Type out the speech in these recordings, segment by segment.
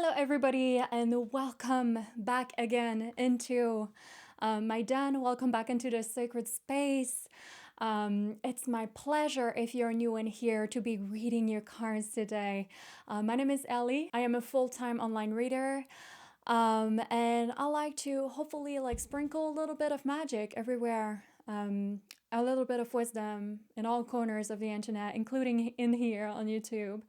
Hello, everybody, and welcome back again into my den. Welcome back into the sacred space. It's my pleasure, if you're new in here, to be reading your cards today. My name is Ellie. I am a full-time online reader. And I like to hopefully sprinkle a little bit of magic everywhere. A little bit of wisdom in all corners of the internet, including in here on YouTube.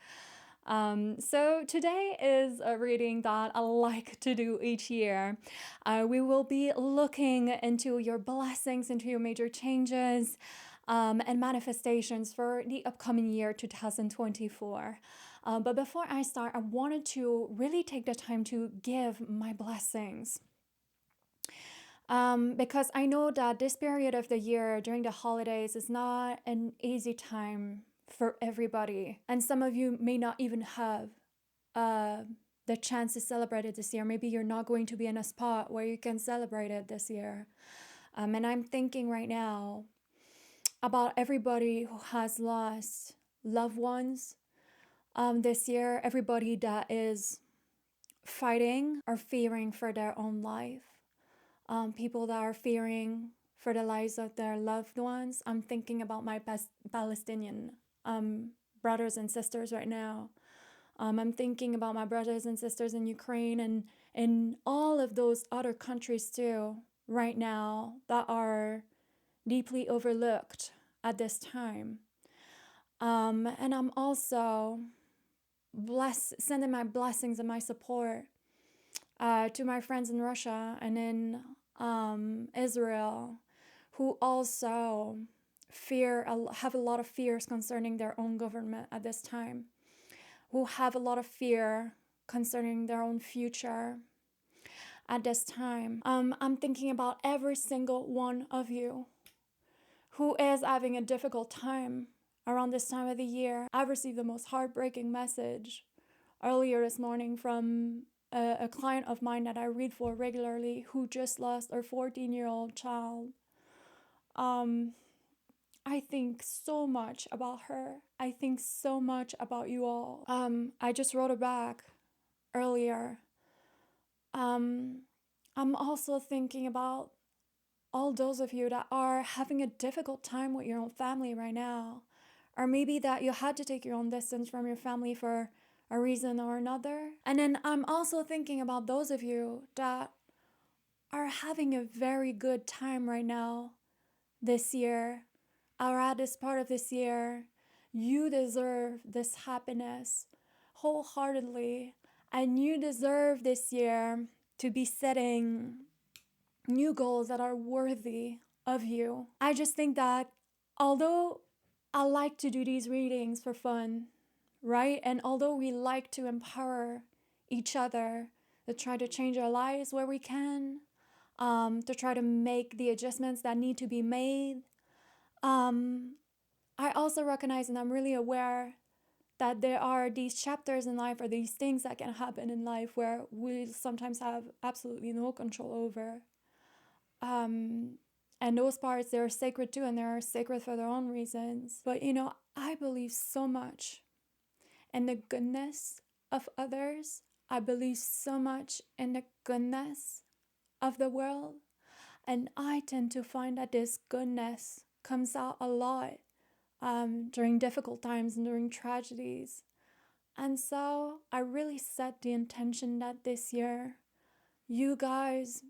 So today is a reading that I like to do each year. We will be looking into your blessings, into your major changes, and manifestations for the upcoming year 2024. But before I start, I wanted to really take the time to give my blessings. Because I know that this period of the year during the holidays is not an easy time for everybody. And some of you may not even have the chance to celebrate it this year. Maybe you're not going to be in a spot where you can celebrate it this year. And I'm thinking right now about everybody who has lost loved ones this year, everybody that is fighting or fearing for their own life, people that are fearing for the lives of their loved ones. I'm thinking about my Palestinian brothers and sisters right now. I'm thinking about my brothers and sisters in Ukraine and in all of those other countries too right now that are deeply overlooked at this time. And I'm also sending my blessings and my support to my friends in Russia and in Israel, who also have a lot of fears concerning their own government at this time, who have a lot of fear concerning their own future at this time. I'm thinking about every single one of you who is having a difficult time around this time of the year. I've received the most heartbreaking message earlier this morning from a client of mine that I read for regularly who just lost her 14-year-old child. I think so much about her. I think so much about you all. I just wrote her back earlier. I'm also thinking about all those of you that are having a difficult time with your own family right now, or maybe that you had to take your own distance from your family for a reason or another. And then I'm also thinking about those of you that are having a very good time right now this year, or at this part of this year. You deserve this happiness wholeheartedly, and you deserve this year to be setting new goals that are worthy of you. I just think that although I like to do these readings for fun, right? And although we like to empower each other to try to change our lives where we can, to try to make the adjustments that need to be made, I also recognize and I'm really aware that there are these chapters in life or these things that can happen in life where we sometimes have absolutely no control over. And those parts, they're sacred too, and they're sacred for their own reasons. But I believe so much in the goodness of others. I believe so much in the goodness of the world. And I tend to find that this goodness comes out a lot during difficult times and during tragedies. And so I really set the intention that this year, you guys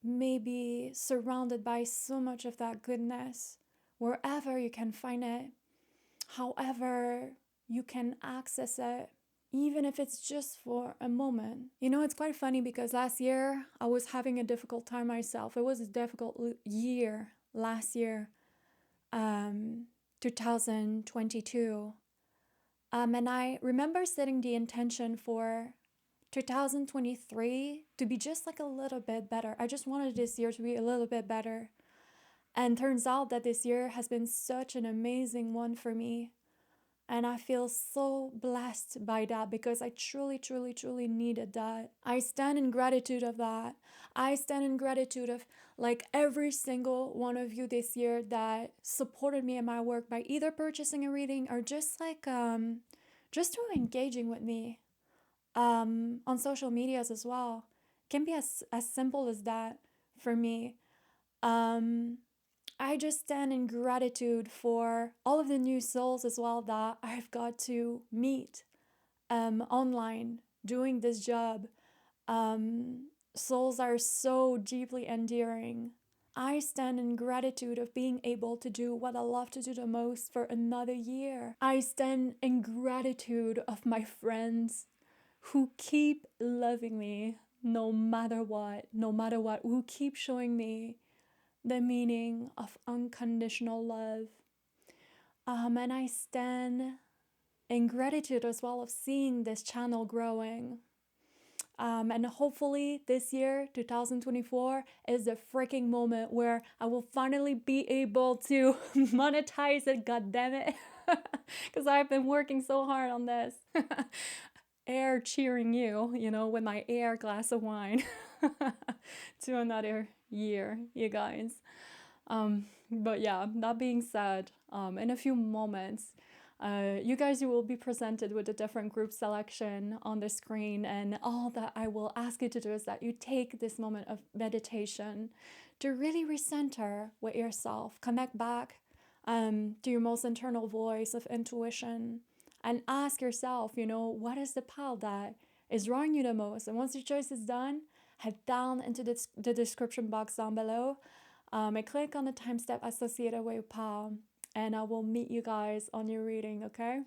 may be surrounded by so much of that goodness wherever you can find it, however you can access it, even if it's just for a moment. It's quite funny because last year I was having a difficult time myself. It was a difficult year last year, 2022. And I remember setting the intention for 2023 to be just a little bit better. I just wanted this year to be a little bit better. And turns out that this year has been such an amazing one for me. And I feel so blessed by that because I truly, truly, truly needed that. I stand in gratitude of that. I stand in gratitude of every single one of you this year that supported me in my work by either purchasing a reading or just through engaging with me. on social medias as well. Can be as simple as that for me. Um, I just stand in gratitude for all of the new souls as well that I've got to meet online doing this job. Souls are so deeply endearing. I stand in gratitude of being able to do what I love to do the most for another year. I stand in gratitude of my friends who keep loving me no matter what, who keep showing me the meaning of unconditional love. And I stand in gratitude as well of seeing this channel growing. And hopefully this year, 2024, is the freaking moment where I will finally be able to monetize it, god damn it. Because I've been working so hard on this. Air cheering you, with my air glass of wine to another year, you guys. But yeah, that being said, in a few moments, you guys, you will be presented with a different group selection on the screen, and all that I will ask you to do is that you take this moment of meditation to really recenter with yourself, connect back to your most internal voice of intuition, and ask yourself, what is the path that is drawing you the most? And once your choice is done, head down into the description box down below and click on the time step associated with PAL, and I will meet you guys on your reading, okay?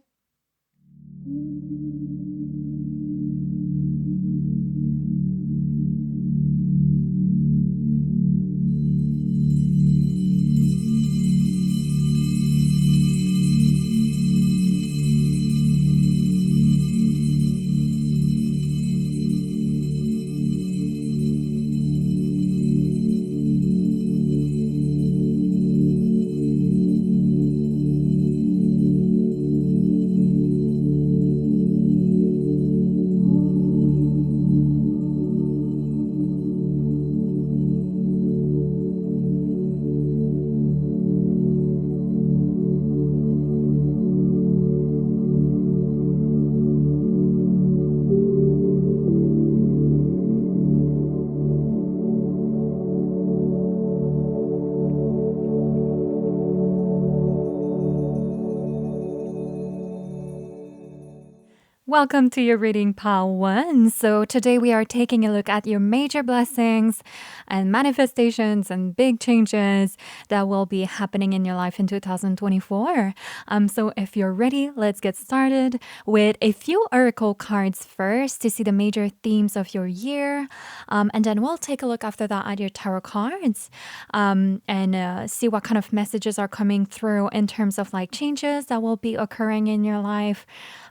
Welcome to your reading, Pile 1. So today we are taking a look at your major blessings and manifestations and big changes that will be happening in your life in 2024. So if you're ready, let's get started with a few oracle cards first to see the major themes of your year. And then we'll take a look after that at your tarot cards and see what kind of messages are coming through in terms of like changes that will be occurring in your life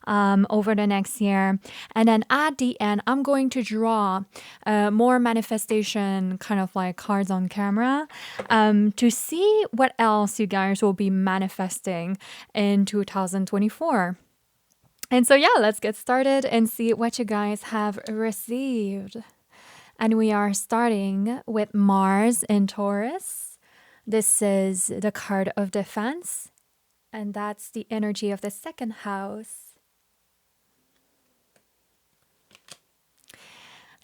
over the next year. And then at the end, I'm going to draw more manifestation kind of like cards on camera to see what else you guys will be manifesting in 2024. And so, yeah, let's get started and see what you guys have received. And we are starting with Mars in Taurus. This is the card of defense, and that's the energy of the second house.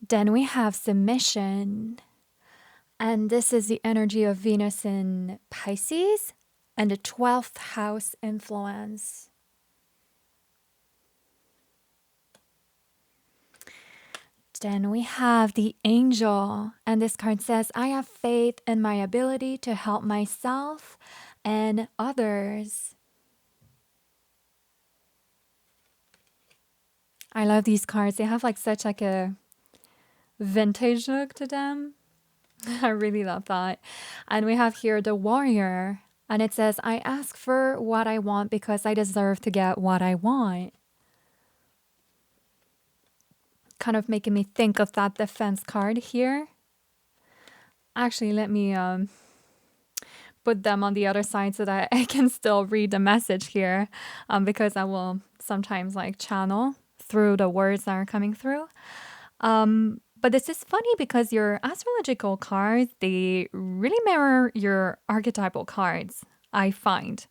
Then we have submission, and this is the energy of Venus in Pisces and the 12th house influence. Then we have the angel, and this card says, I have faith in my ability to help myself and others. I love these cards. They have like such like a vintage look to them. I really love that. And we have here the warrior, and it says, I ask for what I want because I deserve to get what I want. Kind of making me think of that defense card here. Actually, let me put them on the other side so that I can still read the message here, because I will sometimes like channel through the words that are coming through. But this is funny because your astrological cards, they really mirror your archetypal cards. I find.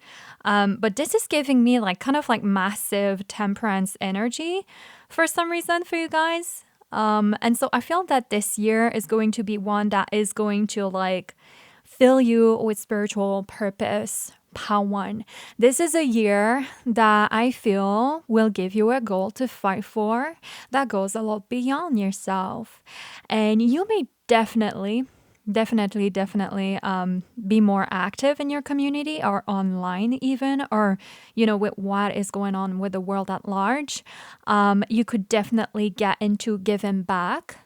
But this is giving me like kind of like massive temperance energy for some reason for you guys. And so I feel that this year is going to be one that is going to like fill you with spiritual purpose. Part one. This is a year that I feel will give you a goal to fight for that goes a lot beyond yourself. And you may definitely be more active in your community or online even, or with what is going on with the world at large. You could definitely get into giving back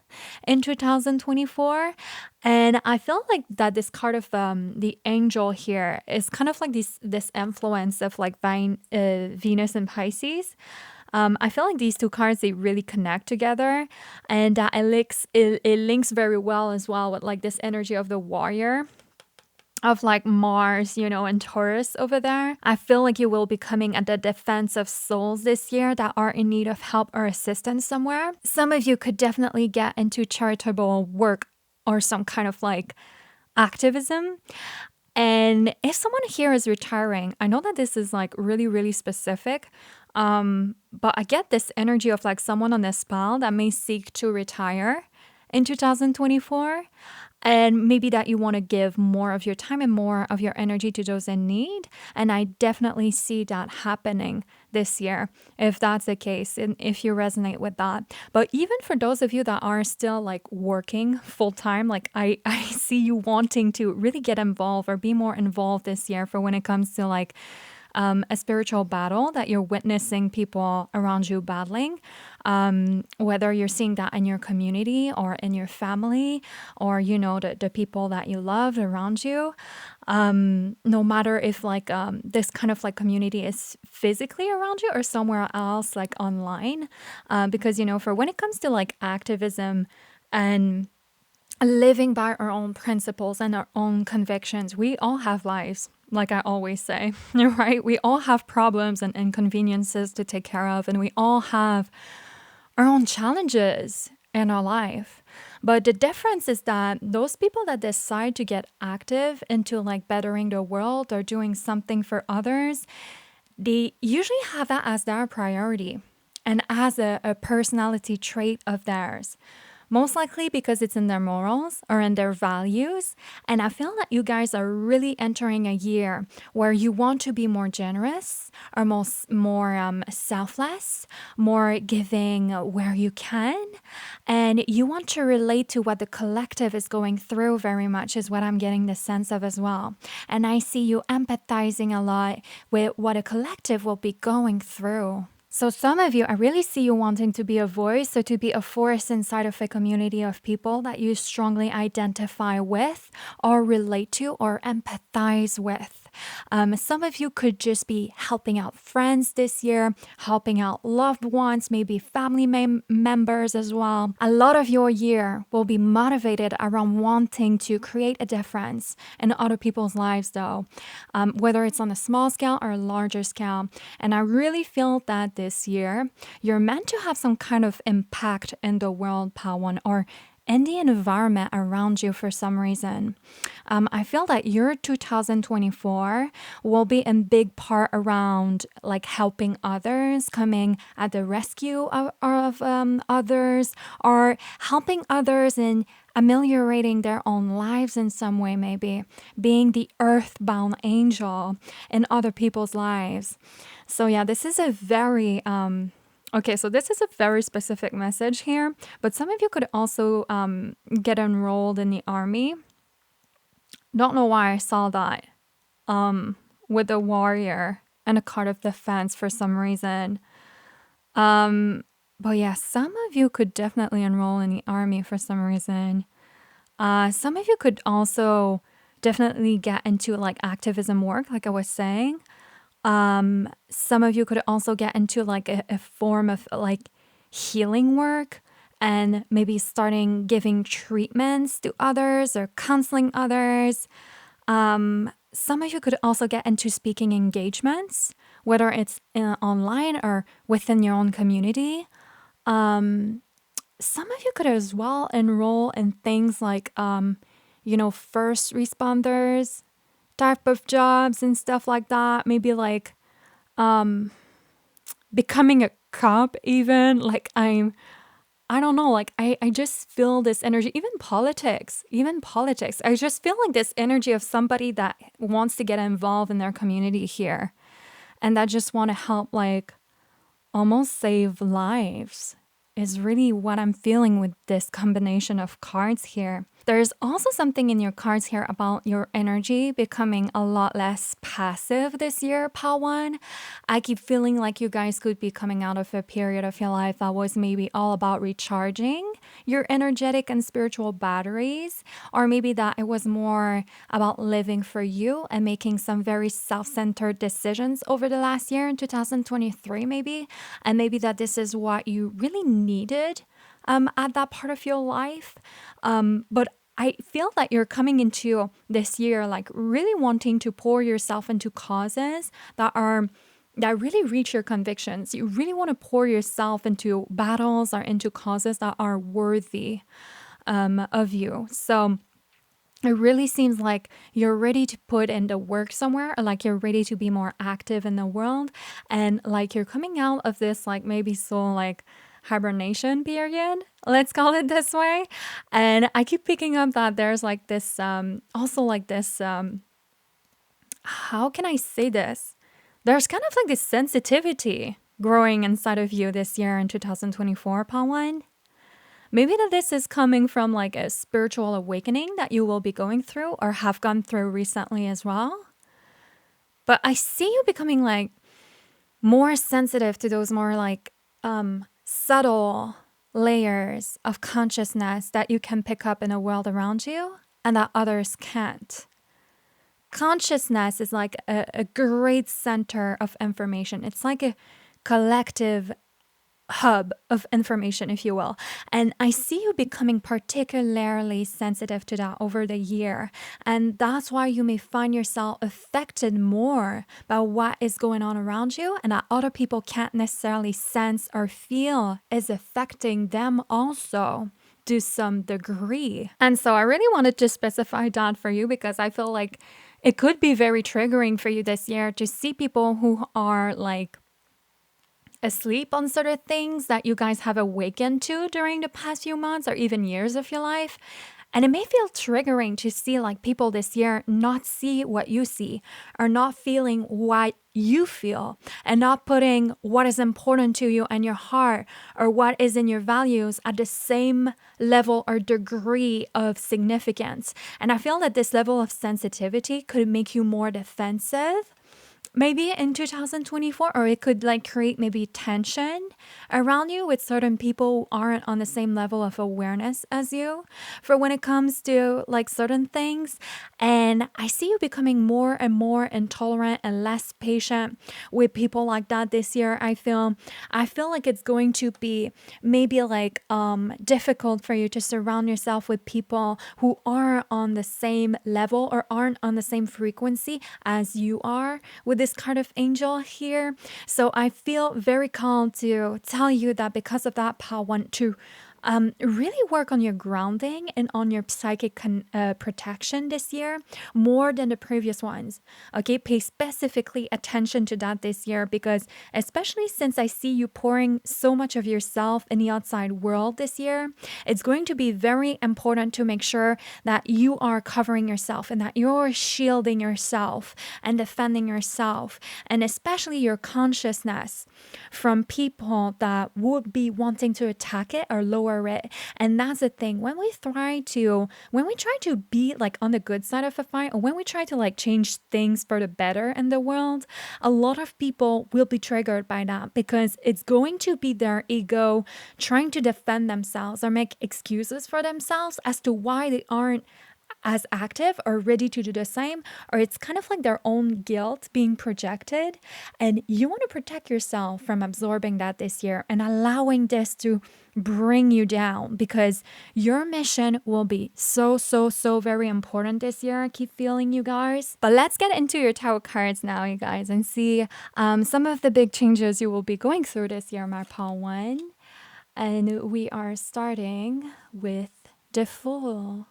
in 2024. And I feel like that this card of the angel here is kind of like this influence of like Venus and Pisces. I feel like these two cards, they really connect together, and it links very well as well with like this energy of the warrior of like Mars, and Taurus over there. I feel like you will be coming at the defense of souls this year that are in need of help or assistance somewhere. Some of you could definitely get into charitable work or some kind of like activism. And if someone here is retiring, I know that this is like really, really specific. But I get this energy of like someone on this spell that may seek to retire in 2024. And maybe that you want to give more of your time and more of your energy to those in need. And I definitely see that happening this year, if that's the case, and if you resonate with that. But even for those of you that are still like working full time, like I see you wanting to really get involved or be more involved this year for when it comes to like a spiritual battle that you're witnessing people around you battling, whether you're seeing that in your community or in your family or, the people that you love around you. No matter if like this kind of like community is physically around you or somewhere else, like online. Because, for when it comes to like activism and living by our own principles and our own convictions, we all have lives, like I always say, right? We all have problems and inconveniences to take care of, and we all have our own challenges in our life. But the difference is that those people that decide to get active into like bettering the world or doing something for others, they usually have that as their priority and as a personality trait of theirs. Most likely because it's in their morals or in their values. And I feel that you guys are really entering a year where you want to be more generous or more selfless, more giving where you can. And you want to relate to what the collective is going through very much, is what I'm getting the sense of as well. And I see you empathizing a lot with what a collective will be going through. So some of you, I really see you wanting to be a voice, so to be a force inside of a community of people that you strongly identify with or relate to or empathize with. Some of you could just be helping out friends this year, helping out loved ones, maybe family members as well. A lot of your year will be motivated around wanting to create a difference in other people's lives though, whether it's on a small scale or a larger scale. And I really feel that this year, you're meant to have some kind of impact in the world, Pawan, or in the environment around you for some reason. I feel that your 2024 will be in big part around like helping others, coming at the rescue of others, or helping others in ameliorating their own lives in some way, maybe being the earthbound angel in other people's lives. So yeah, this is a very okay, so this is a very specific message here, but some of you could also get enrolled in the army. Don't know why I saw that with the warrior and a card of defense for some reason. But yeah, some of you could definitely enroll in the army for some reason. Some of you could also definitely get into like activism work, like I was saying. Some of you could also get into like a form of like healing work and maybe starting giving treatments to others or counseling others. Some of you could also get into speaking engagements, whether it's online or within your own community. Some of you could as well enroll in things like, first responders type of jobs and stuff like that. Maybe like becoming a cop even. Like I don't know, like I just feel this energy, even politics, even politics. I just feel like this energy of somebody that wants to get involved in their community here and that just want to help like almost save lives is really what I'm feeling with this combination of cards here. There's also something in your cards here about your energy becoming a lot less passive this year, Pawan. I keep feeling like you guys could be coming out of a period of your life that was maybe all about recharging your energetic and spiritual batteries, or maybe that it was more about living for you and making some very self-centered decisions over the last year in 2023 maybe, and maybe that this is what you really needed at that part of your life. But I feel that you're coming into this year like really wanting to pour yourself into causes that really reach your convictions. You really want to pour yourself into battles or into causes that are worthy of you. So it really seems like you're ready to put in the work somewhere, or like you're ready to be more active in the world. And like you're coming out of this, like maybe so like hibernation period, let's call it this way. And I keep picking up that there's like this, also like this, how can I say this? There's kind of like this sensitivity growing inside of you this year in 2024, Pawan. Maybe that this is coming from like a spiritual awakening that you will be going through or have gone through recently as well. But I see you becoming like more sensitive to those more like subtle layers of consciousness that you can pick up in the world around you and that others can't. Consciousness is like a great center of information. It's like a collective hub of information, if you will. And I see you becoming particularly sensitive to that over the year. And that's why you may find yourself affected more by what is going on around you and that other people can't necessarily sense or feel is affecting them also to some degree. And so I really wanted to specify that for you because I feel like it could be very triggering for you this year to see people who are like asleep on certain things that you guys have awakened to during the past few months or even years of your life. And it may feel triggering to see like people this year not see what you see or not feeling what you feel and not putting what is important to you and your heart or what is in your values at the same level or degree of significance. And I feel that this level of sensitivity could make you more defensive maybe in 2024, or it could like create maybe tension around you with certain people who aren't on the same level of awareness as you for when it comes to like certain things. And I see you becoming more and more intolerant and less patient with people like that this year. I feel like it's going to be maybe like difficult for you to surround yourself with people who are on the same level or aren't on the same frequency as you are with this card of angel here. So I feel very called to tell you that because of that, Pal, want to really work on your grounding and on your psychic protection this year more than the previous ones. Okay, pay specifically attention to that this year because especially since I see you pouring so much of yourself in the outside world this year, it's going to be very important to make sure that you are covering yourself and that you're shielding yourself and defending yourself, and especially your consciousness from people that would be wanting to attack it or lower it. And that's the thing. When we try to be like on the good side of a fight, or when we try to like change things for the better in the world, a lot of people will be triggered by that because it's going to be their ego trying to defend themselves or make excuses for themselves as to why they aren't as active or ready to do the same, or it's kind of like their own guilt being projected. And you want to protect yourself from absorbing that this year and allowing this to bring you down because your mission will be so very important this year. I keep feeling you guys. But let's get into your tarot cards now, you guys, and see some of the big changes you will be going through this year, my Paul one. And we are starting with the Fool.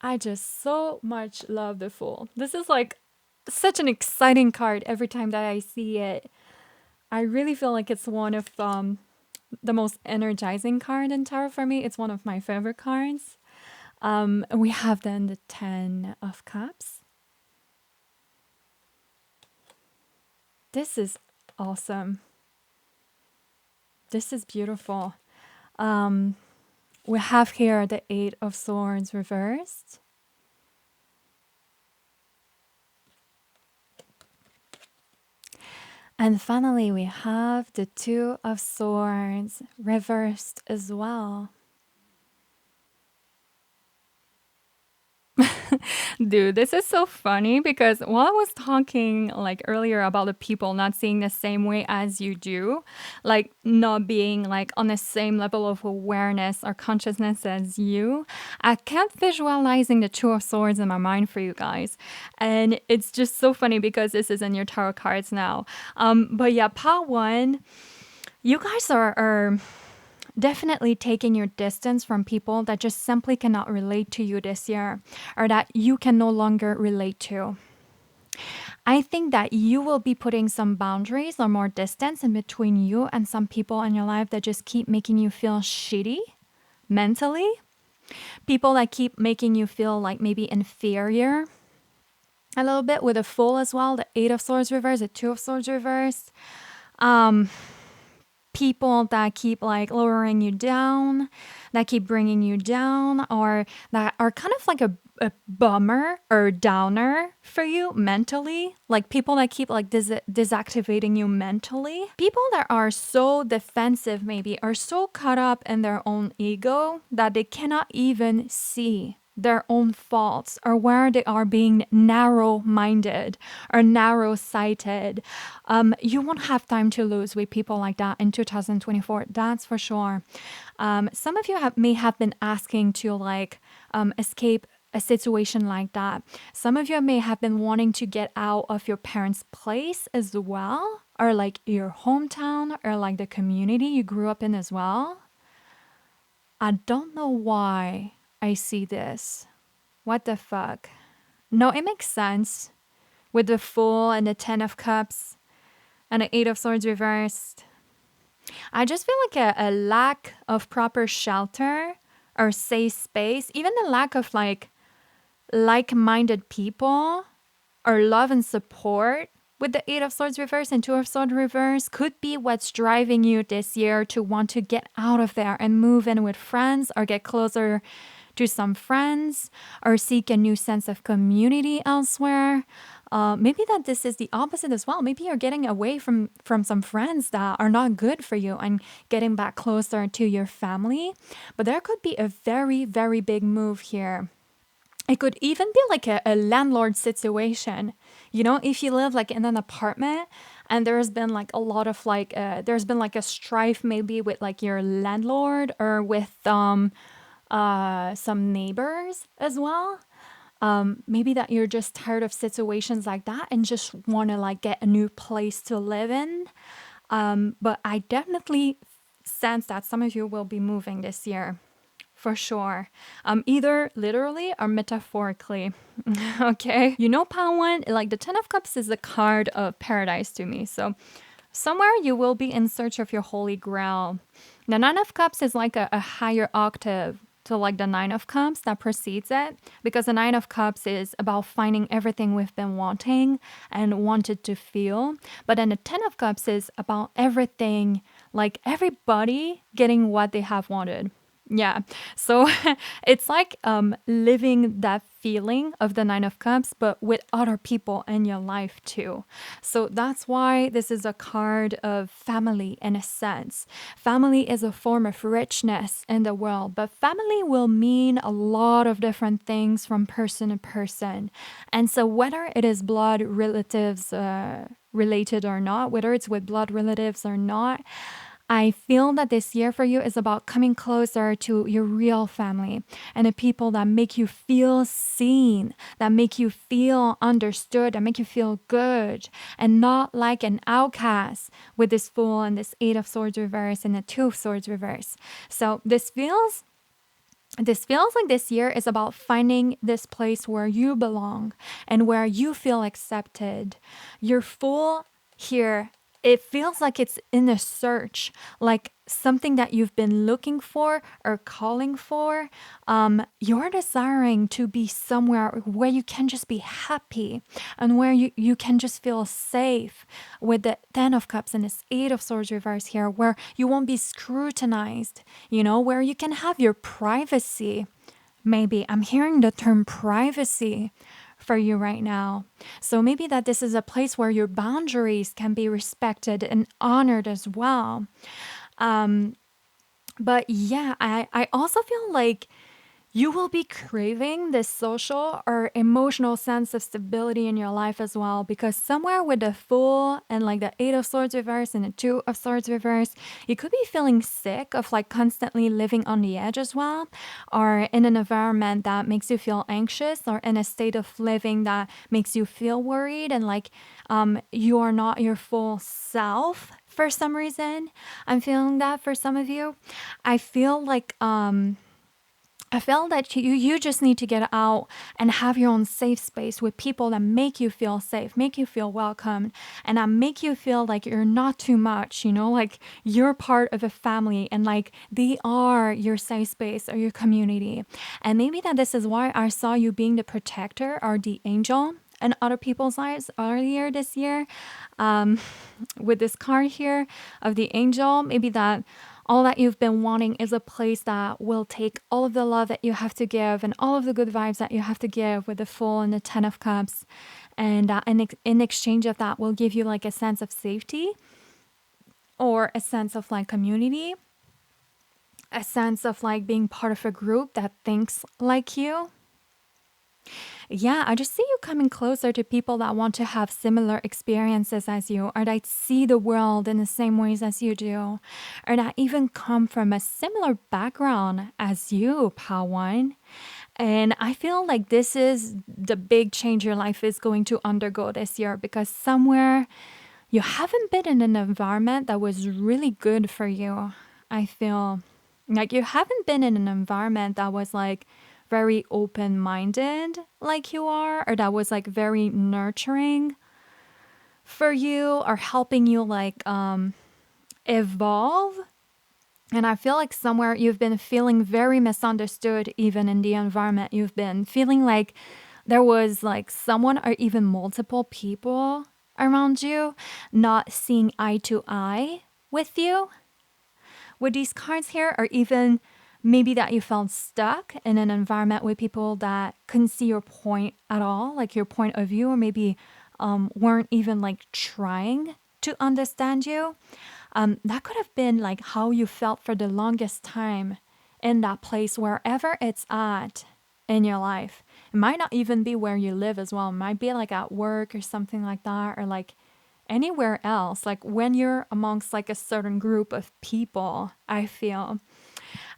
I just so much love the Fool. This is like such an exciting card every time that I see it. I really feel like it's one of the most energizing card in tarot for me. It's one of my favorite cards. We have then the 10 of Cups. This is awesome. This is beautiful. We have here the 8 of Swords reversed. And finally, we have the 2 of Swords reversed as well. Dude, this is so funny because while I was talking like earlier about the people not seeing the same way as you do, like not being like on the same level of awareness or consciousness as you, I kept visualizing the 2 of Swords in my mind for you guys. And it's just so funny because this is in your tarot cards now. But yeah, part 1, you guys are definitely taking your distance from people that just simply cannot relate to you this year or that you can no longer relate to. I think that you will be putting some boundaries or more distance in between you and some people in your life that just keep making you feel shitty mentally. People that keep making you feel like maybe inferior a little bit with a Fool as well, the 8 of Swords reversed, the 2 of Swords reversed. People that keep like lowering you down, that keep bringing you down, or that are kind of like a bummer or downer for you mentally. Like people that keep like deactivating you mentally. People that are so defensive maybe are so caught up in their own ego that they cannot even see their own faults or where they are being narrow-minded or narrow-sighted. You won't have time to lose with people like that in 2024. That's for sure. Some of you may have been asking to like escape a situation like that. Some of you may have been wanting to get out of your parents' place as well, or like your hometown, or like the community you grew up in as well. I don't know why I see this. What the fuck? No, it makes sense with the Fool and the 10 of Cups and the 8 of Swords reversed. I just feel like a lack of proper shelter or safe space, even the lack of like-minded people or love and support with the 8 of Swords reverse and 2 of Swords reverse could be what's driving you this year to want to get out of there and move in with friends or get closer to some friends or seek a new sense of community elsewhere. Maybe that this is the opposite as well. Maybe you're getting away from some friends that are not good for you and getting back closer to your family. But there could be a very, very big move here. It could even be like a landlord situation. You know, if you live like in an apartment and there's been like a lot of like, there's been like a strife maybe with like your landlord or with some neighbors as well. Maybe that you're just tired of situations like that and just want to like get a new place to live in. But I definitely sense that some of you will be moving this year. For sure. Either literally or metaphorically. Okay. You know, Pound One, like the 10 of Cups is the card of paradise to me. So somewhere you will be in search of your holy grail. The 9 of Cups is like a higher octave to like the 9 of Cups that precedes it, because the 9 of Cups is about finding everything we've been wanting and wanted to feel. But then the 10 of Cups is about everything, like everybody getting what they have wanted. Yeah. So it's like living that feeling of the 9 of Cups, but with other people in your life too. So that's why this is a card of family in a sense. Family is a form of richness in the world, but family will mean a lot of different things from person to person. And so whether it is blood relatives related or not, whether it's with blood relatives or not, I feel that this year for you is about coming closer to your real family and the people that make you feel seen, that make you feel understood, that make you feel good, and not like an outcast with this Fool and this 8 of Swords reverse and the 2 of Swords reverse. So this feels This feels like this year is about finding this place where you belong and where you feel accepted. Your Fool here, it feels like it's in a search, like something that you've been looking for or calling for. You're desiring to be somewhere where you can just be happy and where you can just feel safe with the Ten of Cups and this Eight of Swords reverse here, where you won't be scrutinized, where you can have your privacy. Maybe I'm hearing the term privacy for you right now. So maybe that this is a place where your boundaries can be respected and honored as well. But yeah, I also feel like you will be craving this social or emotional sense of stability in your life as well, because somewhere with the Fool and like the Eight of Swords reverse and the Two of Swords reverse, you could be feeling sick of like constantly living on the edge as well, or in an environment that makes you feel anxious, or in a state of living that makes you feel worried and like you are not your full self for some reason. I'm feeling that for some of you. I feel like I feel that you just need to get out and have your own safe space with people that make you feel safe, make you feel welcome, and that make you feel like you're not too much, like you're part of a family and like they are your safe space or your community. And maybe that this is why I saw you being the protector or the angel in other people's lives earlier this year. With this card here of the angel, maybe that all that you've been wanting is a place that will take all of the love that you have to give and all of the good vibes that you have to give with the Fool and the Ten of Cups. And in exchange of that, will give you like a sense of safety or a sense of like community, a sense of like being part of a group that thinks like you. Yeah, I just see you coming closer to people that want to have similar experiences as you, or that see the world in the same ways as you do, or that even come from a similar background as you, Pawan. And I feel like this is the big change your life is going to undergo this year, because somewhere you haven't been in an environment that was really good for you. I feel like you haven't been in an environment that was like very open-minded like you are, or that was like very nurturing for you or helping you like evolve. And I feel like somewhere you've been feeling very misunderstood, even in the environment you've been feeling like there was like someone or even multiple people around you not seeing eye to eye with you with these cards here, or even maybe that you felt stuck in an environment with people that couldn't see your point at all, like your point of view, or maybe weren't even like trying to understand you. That could have been like how you felt for the longest time in that place, wherever it's at in your life. It might not even be where you live as well. It might be like at work or something like that, or like anywhere else, like when you're amongst like a certain group of people, I feel.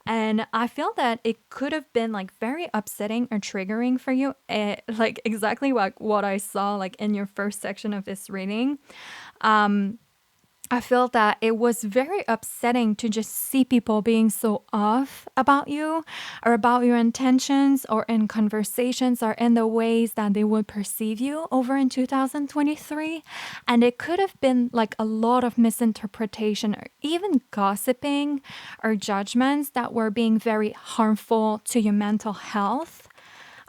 And I feel that it could have been like very upsetting or triggering for you, like exactly like what I saw like in your first section of this reading. I felt that it was very upsetting to just see people being so off about you or about your intentions, or in conversations, or in the ways that they would perceive you over in 2023. And it could have been like a lot of misinterpretation or even gossiping or judgments that were being very harmful to your mental health.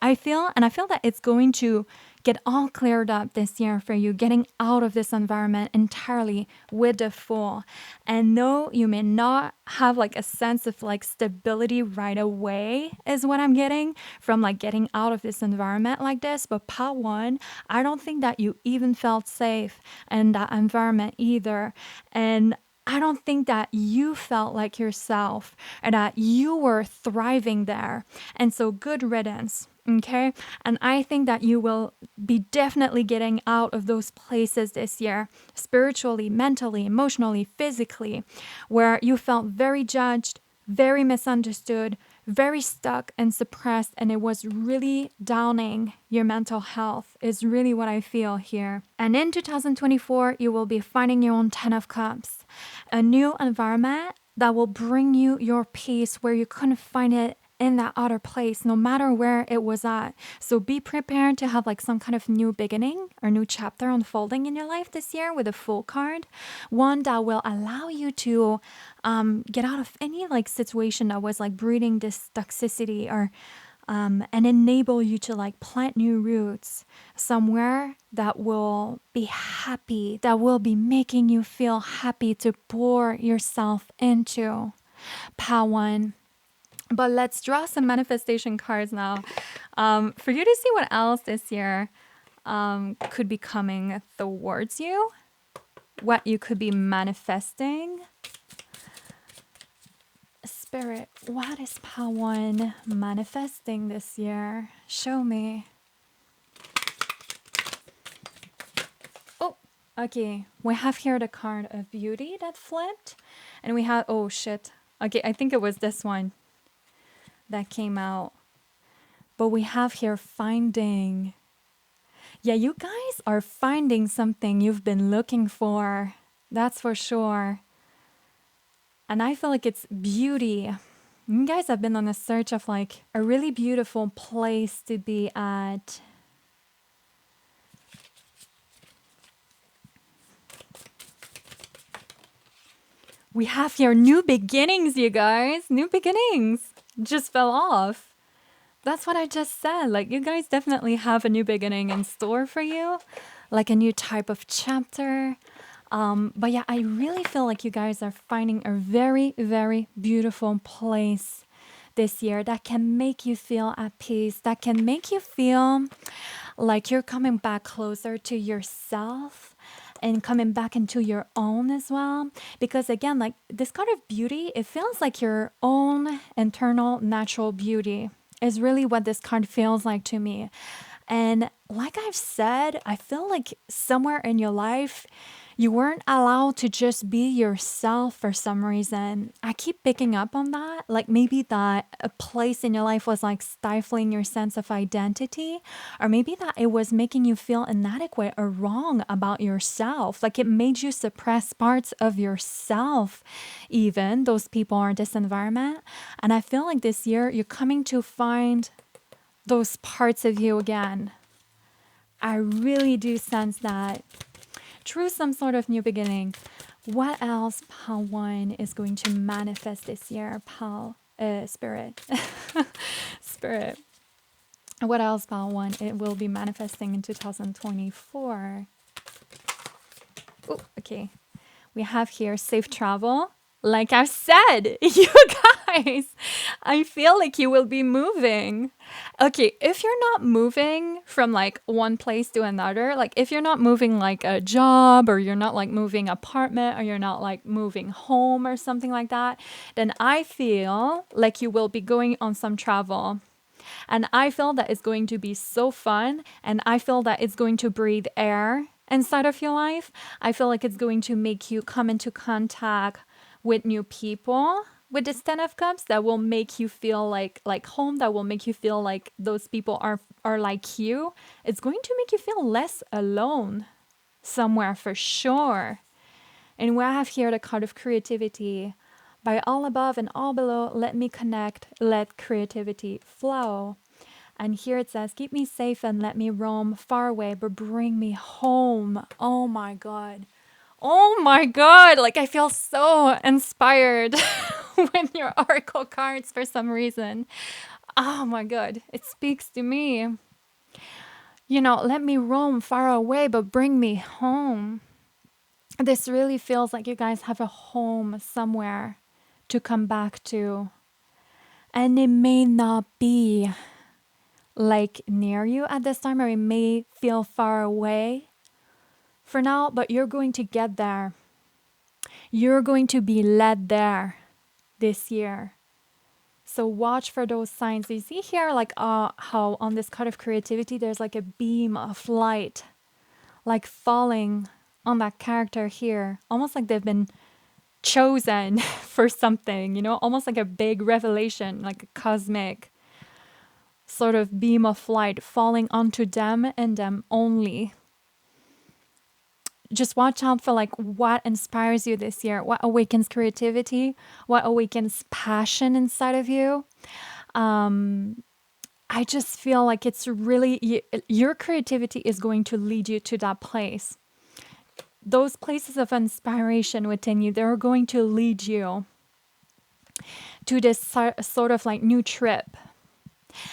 I feel that it's going to get all cleared up this year for you, getting out of this environment entirely with the Fool. And no, you may not have like a sense of like stability right away, is what I'm getting from like getting out of this environment like this. But part one, I don't think that you even felt safe in that environment either. And I don't think that you felt like yourself or that you were thriving there. And so good riddance. Okay. And I think that you will be definitely getting out of those places this year, spiritually, mentally, emotionally, physically, where you felt very judged, very misunderstood, very stuck and suppressed. And it was really downing your mental health, is really what I feel here. And in 2024, you will be finding your own Ten of Cups, a new environment that will bring you your peace where you couldn't find it in that other place, no matter where it was at. So be prepared to have like some kind of new beginning or new chapter unfolding in your life this year with a full card. One that will allow you to get out of any like situation that was like breeding this toxicity or and enable you to like plant new roots somewhere that will be happy, that will be making you feel happy to pour yourself into. Pawan. But let's draw some manifestation cards now for you to see what else this year could be coming towards you, what you could be manifesting. Spirit, what is Pawan manifesting this year? Show me. Oh, okay. We have here the card of beauty that flipped. And we have, oh shit. Okay, I think it was this one that came out. But we have here finding. Yeah, you guys are finding something you've been looking for. That's for sure. And I feel like it's beauty. You guys have been on a search of like a really beautiful place to be at. We have here new beginnings, you guys. New beginnings. Just fell off. That's what I just said. Like, you guys definitely have a new beginning in store for you. Like a new type of chapter. But yeah, I really feel like you guys are finding a very, very beautiful place this year that can make you feel at peace, that can make you feel like you're coming back closer to yourself and coming back into your own as well. Because again, like this kind of beauty, it feels like your own internal natural beauty is really what this card feels like to me. And like I've said, I feel like somewhere in your life, you weren't allowed to just be yourself for some reason. I keep picking up on that. Like maybe that a place in your life was like stifling your sense of identity, or maybe that it was making you feel inadequate or wrong about yourself. Like it made you suppress parts of yourself, even those people or this environment. And I feel like this year you're coming to find those parts of you again. I really do sense that through some sort of new beginning. What else Pawan is going to manifest this year? Spirit. Spirit. What else Pawan it will be manifesting in 2024? Oh, okay. We have here safe travel. Like I've said, you guys, I feel like you will be moving. Okay, if you're not moving from like one place to another, like if you're not moving like a job or you're not like moving apartment or you're not like moving home or something like that, then I feel like you will be going on some travel. And I feel that it's going to be so fun. And I feel that it's going to breathe air inside of your life. I feel like it's going to make you come into contact with new people with this 10 of cups that will make you feel like home, that will make you feel like those people are like you. It's going to make you feel less alone somewhere for sure. And we have here the card of creativity. By all above and all below, let me connect, let creativity flow. And here it says, keep me safe and let me roam far away, but bring me home. Oh my God. Oh my God. Like I feel so inspired with your oracle cards for some reason. Oh my God. It speaks to me. You know, let me roam far away, but bring me home. This really feels like you guys have a home somewhere to come back to. And it may not be like near you at this time, or it may feel far away for now, but you're going to get there. You're going to be led there this year. So watch for those signs. You see here like how on this card of creativity, there's like a beam of light like falling on that character here. Almost like they've been chosen for something, you know, almost like a big revelation, like a cosmic sort of beam of light falling onto them and them only. Just watch out for like what inspires you this year, what awakens creativity, what awakens passion inside of you. Um, I just feel like it's really, your creativity is going to lead you to that place. Those places of inspiration within you, they're going to lead you to this sort of like new trip.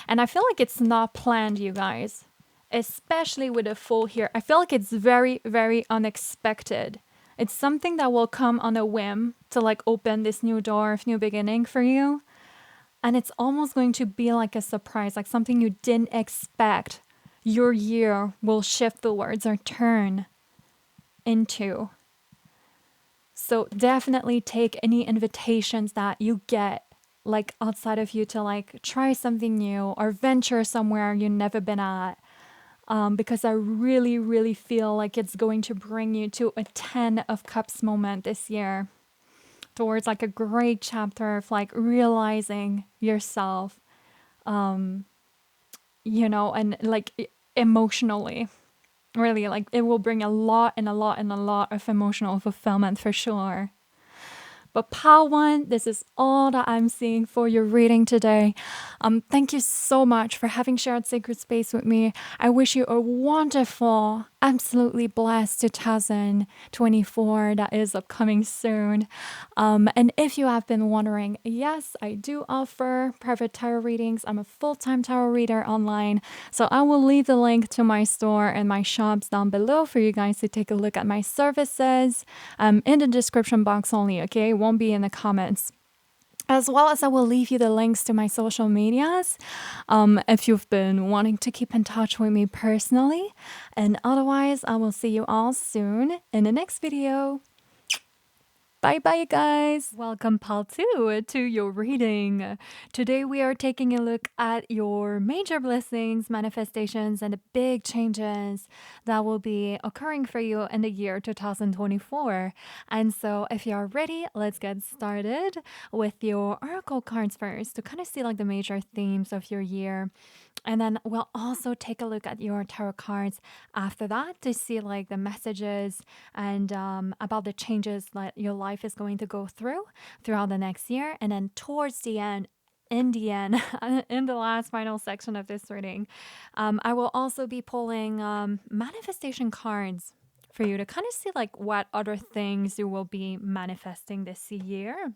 And I feel like it's not planned, you guys, especially with a full here. I feel like it's very, very unexpected. It's something that will come on a whim to like open this new door of new beginning for you. And it's almost going to be like a surprise, like something you didn't expect your year will shift towards or turn into. So definitely take any invitations that you get like outside of you to like try something new or venture somewhere you've never been at. Because I really, really feel like it's going to bring you to a 10 of Cups moment this year towards like a great chapter of like realizing yourself, and like emotionally. Really, like it will bring a lot and a lot and a lot of emotional fulfillment for sure. But Pal One, this is all that I'm seeing for your reading today. Thank you so much for having shared sacred space with me. I wish you a wonderful, absolutely blessed 2024 that is upcoming soon. And if you have been wondering, yes, I do offer private tarot readings. I'm a full-time tarot reader online. So I will leave the link to my store and my shops down below for you guys to take a look at my services in the description box only, okay? It won't be in the comments. As well as I will leave you the links to my social medias if you've been wanting to keep in touch with me personally. And otherwise, I will see you all soon in the next video. Bye bye, you guys. Welcome, Pal 2, to your reading. Today, we are taking a look at your major blessings, manifestations, and the big changes that will be occurring for you in the year 2024. And so, if you are ready, let's get started with your oracle cards first to kind of see like the major themes of your year. And then we'll also take a look at your tarot cards after that to see like the messages and about the changes that your life is going to go through throughout the next year. And then towards the end, in the end, in the last final section of this reading, I will also be pulling manifestation cards for you to kind of see like what other things you will be manifesting this year.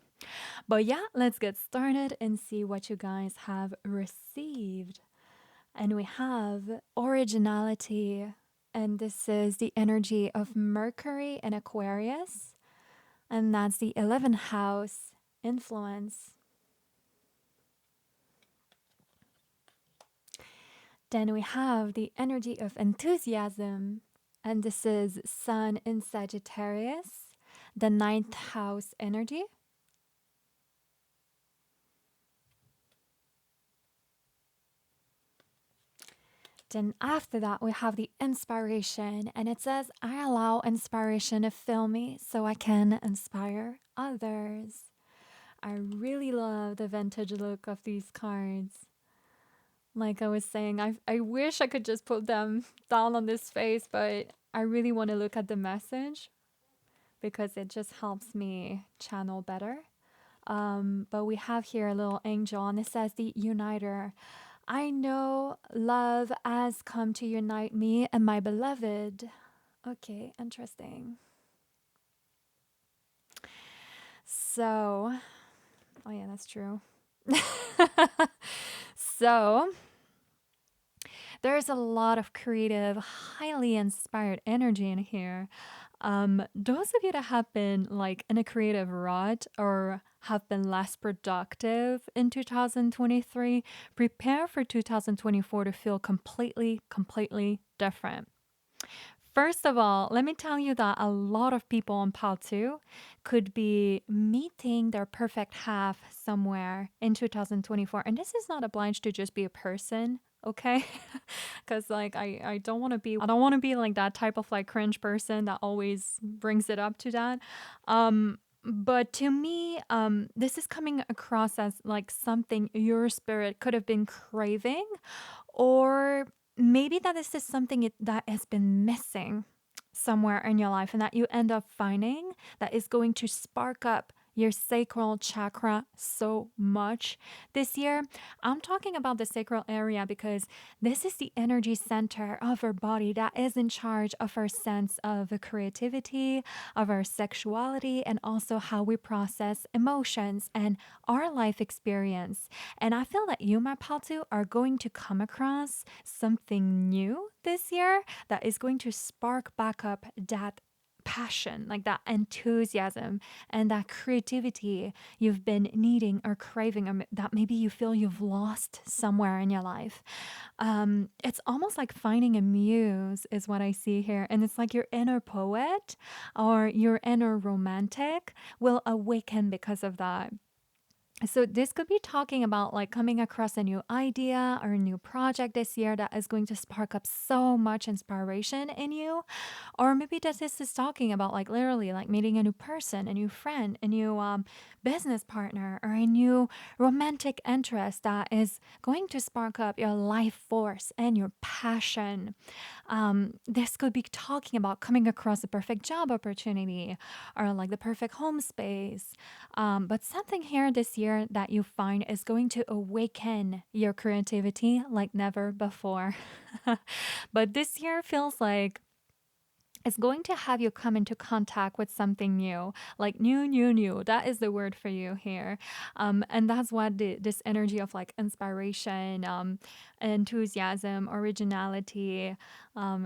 But yeah, let's get started and see what you guys have received. And we have originality, and this is the energy of Mercury and Aquarius, and that's the 11th house influence. Then we have the energy of enthusiasm, and this is Sun in Sagittarius, the 9th house energy. Then after that, we have the inspiration, and it says, I allow inspiration to fill me so I can inspire others. I really love the vintage look of these cards. Like I was saying, I wish I could just put them down on this face, but I really want to look at the message because it just helps me channel better. But we have here a little angel, and it says the uniter. I know love has come to unite me and my beloved. Okay, interesting. So, oh yeah, that's true. So, there's a lot of creative, highly inspired energy in here. Those of you that have been like in a creative rut or have been less productive in 2023, prepare for 2024 to feel completely, completely different. First of all, let me tell you that a lot of people on Pal 2 could be meeting their perfect half somewhere in 2024. And this is not obliged to just be a person, okay? Because like I don't want to be like that type of like cringe person that always brings it up to that. But to me, this is coming across as like something your spirit could have been craving, or maybe that is just something that has been missing somewhere in your life and that you end up finding that is going to spark up your sacral chakra so much this year. I'm talking about the sacral area because this is the energy center of our body that is in charge of our sense of creativity, of our sexuality, and also how we process emotions and our life experience. And I feel that you, my Paltu, are going to come across something new this year that is going to spark back up that passion, like that enthusiasm and that creativity you've been needing or craving, or that maybe you feel you've lost somewhere in your life. It's almost like finding a muse, is what I see here. And it's like your inner poet or your inner romantic will awaken because of that. So this could be talking about like coming across a new idea or a new project this year that is going to spark up so much inspiration in you. Or maybe this is talking about like literally like meeting a new person, a new friend, a new business partner, or a new romantic interest that is going to spark up your life force and your passion. This could be talking about coming across the perfect job opportunity or like the perfect home space. But something here this year that you find is going to awaken your creativity like never before. But this year feels like it's going to have you come into contact with something new, like new, new, new. That is the word for you here. And that's what this energy of like inspiration, enthusiasm, originality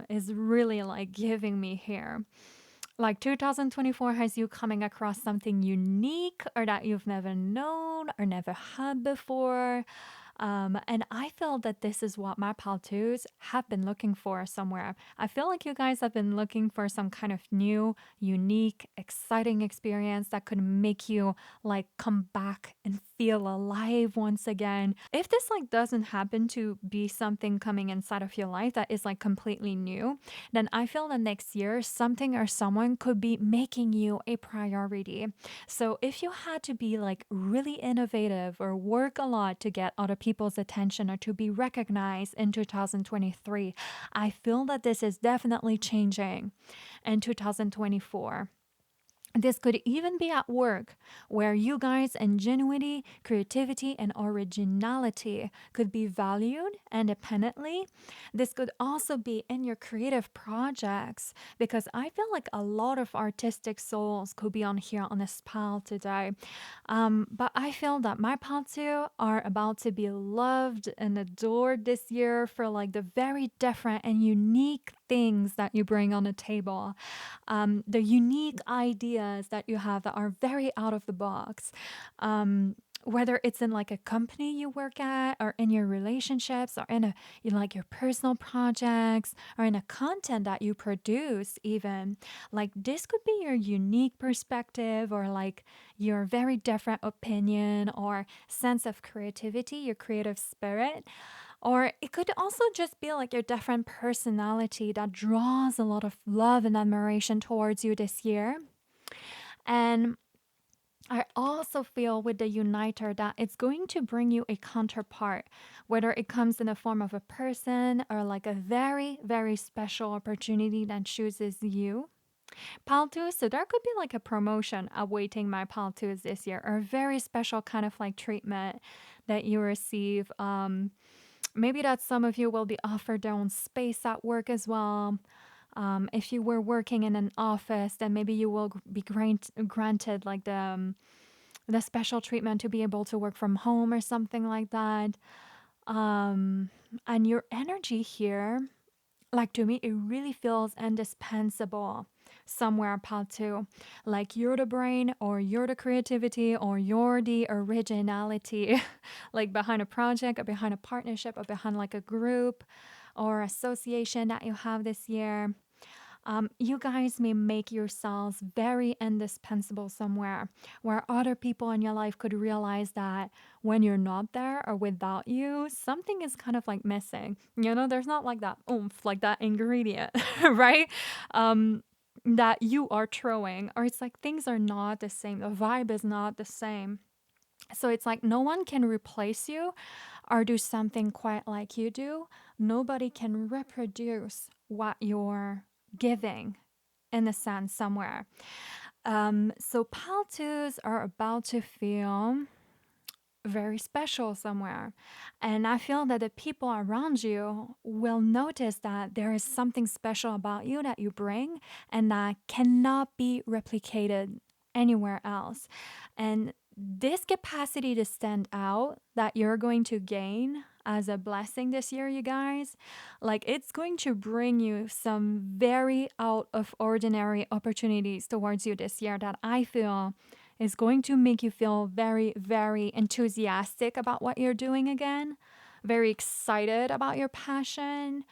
is really like giving me here. Like 2024 has you coming across something unique or that you've never known or never had before. And I feel that this is what my paltus have been looking for somewhere. I feel like you guys have been looking for some kind of new, unique, exciting experience that could make you like come back and feel alive once again. If this like doesn't happen to be something coming inside of your life that is like completely new, then I feel that next year something or someone could be making you a priority. So if you had to be like really innovative or work a lot to get other people's attention or to be recognized in 2023, I feel that this is definitely changing in 2024. This could even be at work, where you guys' ingenuity, creativity, and originality could be valued independently. This could also be in your creative projects, because I feel like a lot of artistic souls could be on here on this pile today. But I feel that my Patsu are about to be loved and adored this year for like the very different and unique things that you bring on the table, the unique ideas that you have that are very out of the box. Whether it's in like a company you work at or in your relationships or in like your personal projects or in a content that you produce even, like this could be your unique perspective or like your very different opinion or sense of creativity, your creative spirit. Or it could also just be like your different personality that draws a lot of love and admiration towards you this year. And I also feel with the Uniter that it's going to bring you a counterpart, whether it comes in the form of a person or like a very, very special opportunity that chooses you. Paltus, so there could be like a promotion awaiting my Paltus this year, or a very special kind of like treatment that you receive. Maybe that some of you will be offered their own space at work as well. If you were working in an office, then maybe you will be granted like the special treatment to be able to work from home or something like that. Um, and your energy here, like to me, it really feels indispensable somewhere, Patu. Like you're the brain, or you're the creativity, or you're the originality, like behind a project, or behind a partnership, or behind like a group or association that you have this year. You guys may make yourselves very indispensable somewhere where other people in your life could realize that when you're not there or without you, something is kind of like missing. You know, there's not like that oomph, like that ingredient, right? That you are throwing, or it's like things are not the same. The vibe is not the same. So it's like no one can replace you or do something quite like you do. Nobody can reproduce what you're giving in a sense somewhere. So pal twos are about to feel very special somewhere. And I feel that the people around you will notice that there is something special about you that you bring and that cannot be replicated anywhere else. And this capacity to stand out that you're going to gain as a blessing this year, you guys, like it's going to bring you some very out of ordinary opportunities towards you this year that I feel is going to make you feel very, very enthusiastic about what you're doing again, very excited about your passion,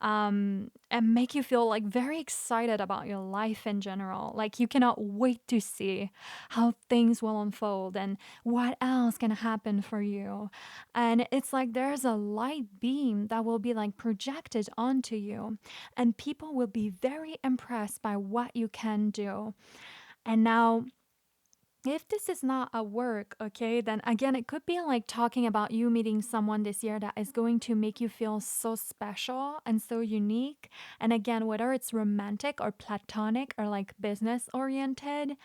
and make you feel like very excited about your life in general. Like you cannot wait to see how things will unfold and what else can happen for you. And it's like there's a light beam that will be like projected onto you, and people will be very impressed by what you can do. And now, if this is not a work, okay, then again, it could be like talking about you meeting someone this year that is going to make you feel so special and so unique. And again, whether it's romantic or platonic or like business oriented,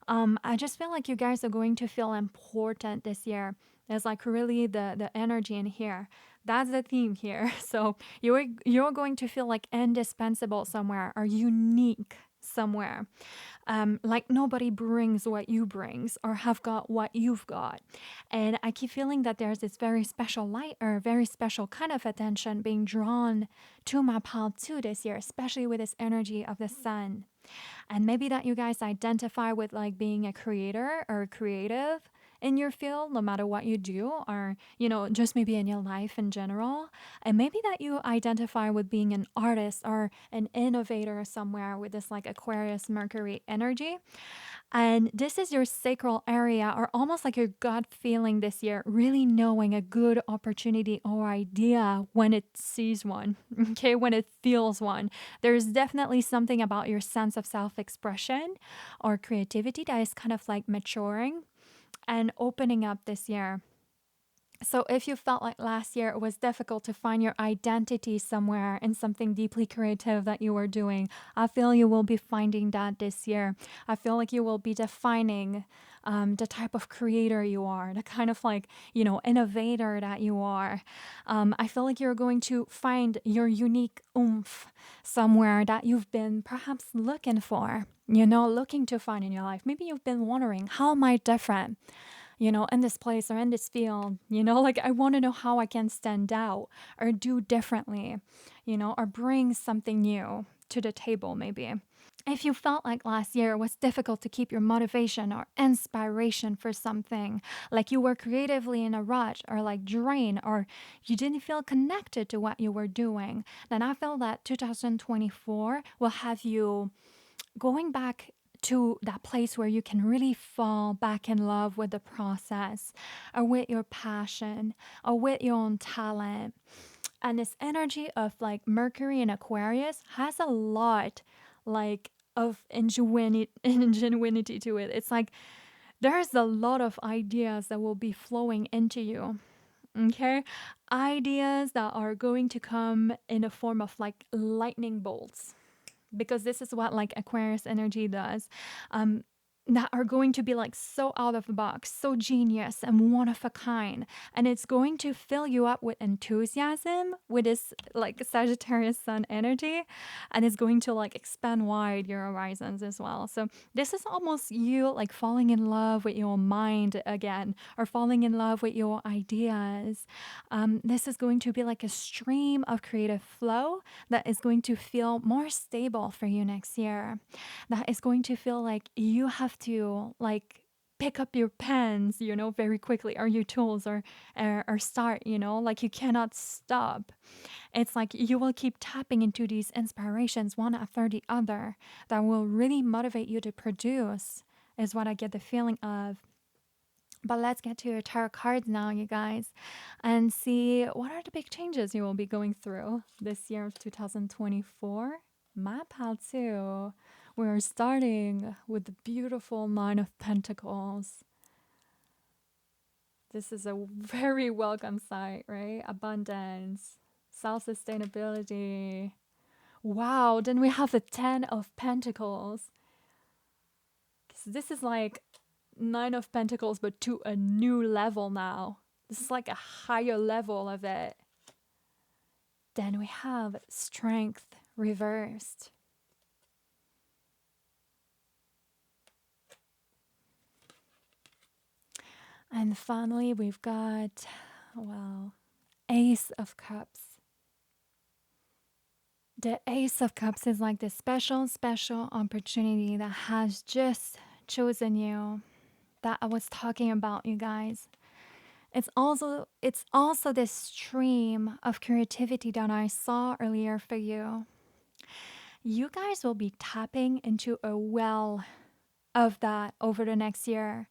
I just feel like you guys are going to feel important this year. There's like really the energy in here. That's the theme here. So you're going to feel like indispensable somewhere or unique somewhere, like nobody brings what you brings or have got what you've got. And I keep feeling that there's this very special light or very special kind of attention being drawn to my pal too this year, especially with this energy of the sun. And maybe that you guys identify with like being a creator or creative in your field, no matter what you do, or, just maybe in your life in general. And maybe that you identify with being an artist or an innovator somewhere with this like Aquarius Mercury energy. And this is your sacral area, or almost like your gut feeling this year, really knowing a good opportunity or idea when it sees one, okay, when it feels one. There's definitely something about your sense of self expression or creativity that is kind of like maturing and opening up this year. So, if you felt like last year it was difficult to find your identity somewhere in something deeply creative that you were doing, I feel you will be finding that this year. I feel like you will be defining the type of creator you are, the kind of like, innovator that you are. I feel like you're going to find your unique oomph somewhere that you've been perhaps looking for, looking to find in your life. Maybe you've been wondering, how am I different? In this place or in this field, like I want to know how I can stand out or do differently, or bring something new to the table, maybe. If you felt like last year it was difficult to keep your motivation or inspiration for something, like you were creatively in a rut or like drained, or you didn't feel connected to what you were doing, then I feel that 2024 will have you going back to that place where you can really fall back in love with the process or with your passion or with your own talent. And this energy of like Mercury in Aquarius has a lot like of ingenuity to it. It's like there's a lot of ideas that will be flowing into you. Okay? Ideas that are going to come in a form of like lightning bolts, because this is what like Aquarius energy does. That are going to be like so out of the box, so genius and one of a kind. And it's going to fill you up with enthusiasm with this like Sagittarius sun energy. And it's going to like expand wide your horizons as well. So this is almost you like falling in love with your mind again, or falling in love with your ideas. This is going to be like a stream of creative flow that is going to feel more stable for you next year. That is going to feel like you have to like pick up your pens, very quickly, or your tools, or start, like you cannot stop. It's like you will keep tapping into these inspirations one after the other that will really motivate you to produce, is what I get the feeling of. But let's get to your tarot cards now, you guys, and see what are the big changes you will be going through this year of 2024. My pal, too. We're starting with the beautiful Nine of Pentacles. This is a very welcome sight, right? Abundance, self-sustainability. Wow, then we have the Ten of Pentacles. This is like Nine of Pentacles, but to a new level now. This is like a higher level of it. Then we have Strength reversed. And finally, we've got, well, Ace of Cups. The Ace of Cups is like the special opportunity that has just chosen you, that I was talking about, you guys. It's also this stream of creativity that I saw earlier for you. You guys will be tapping into a well of that over the next year.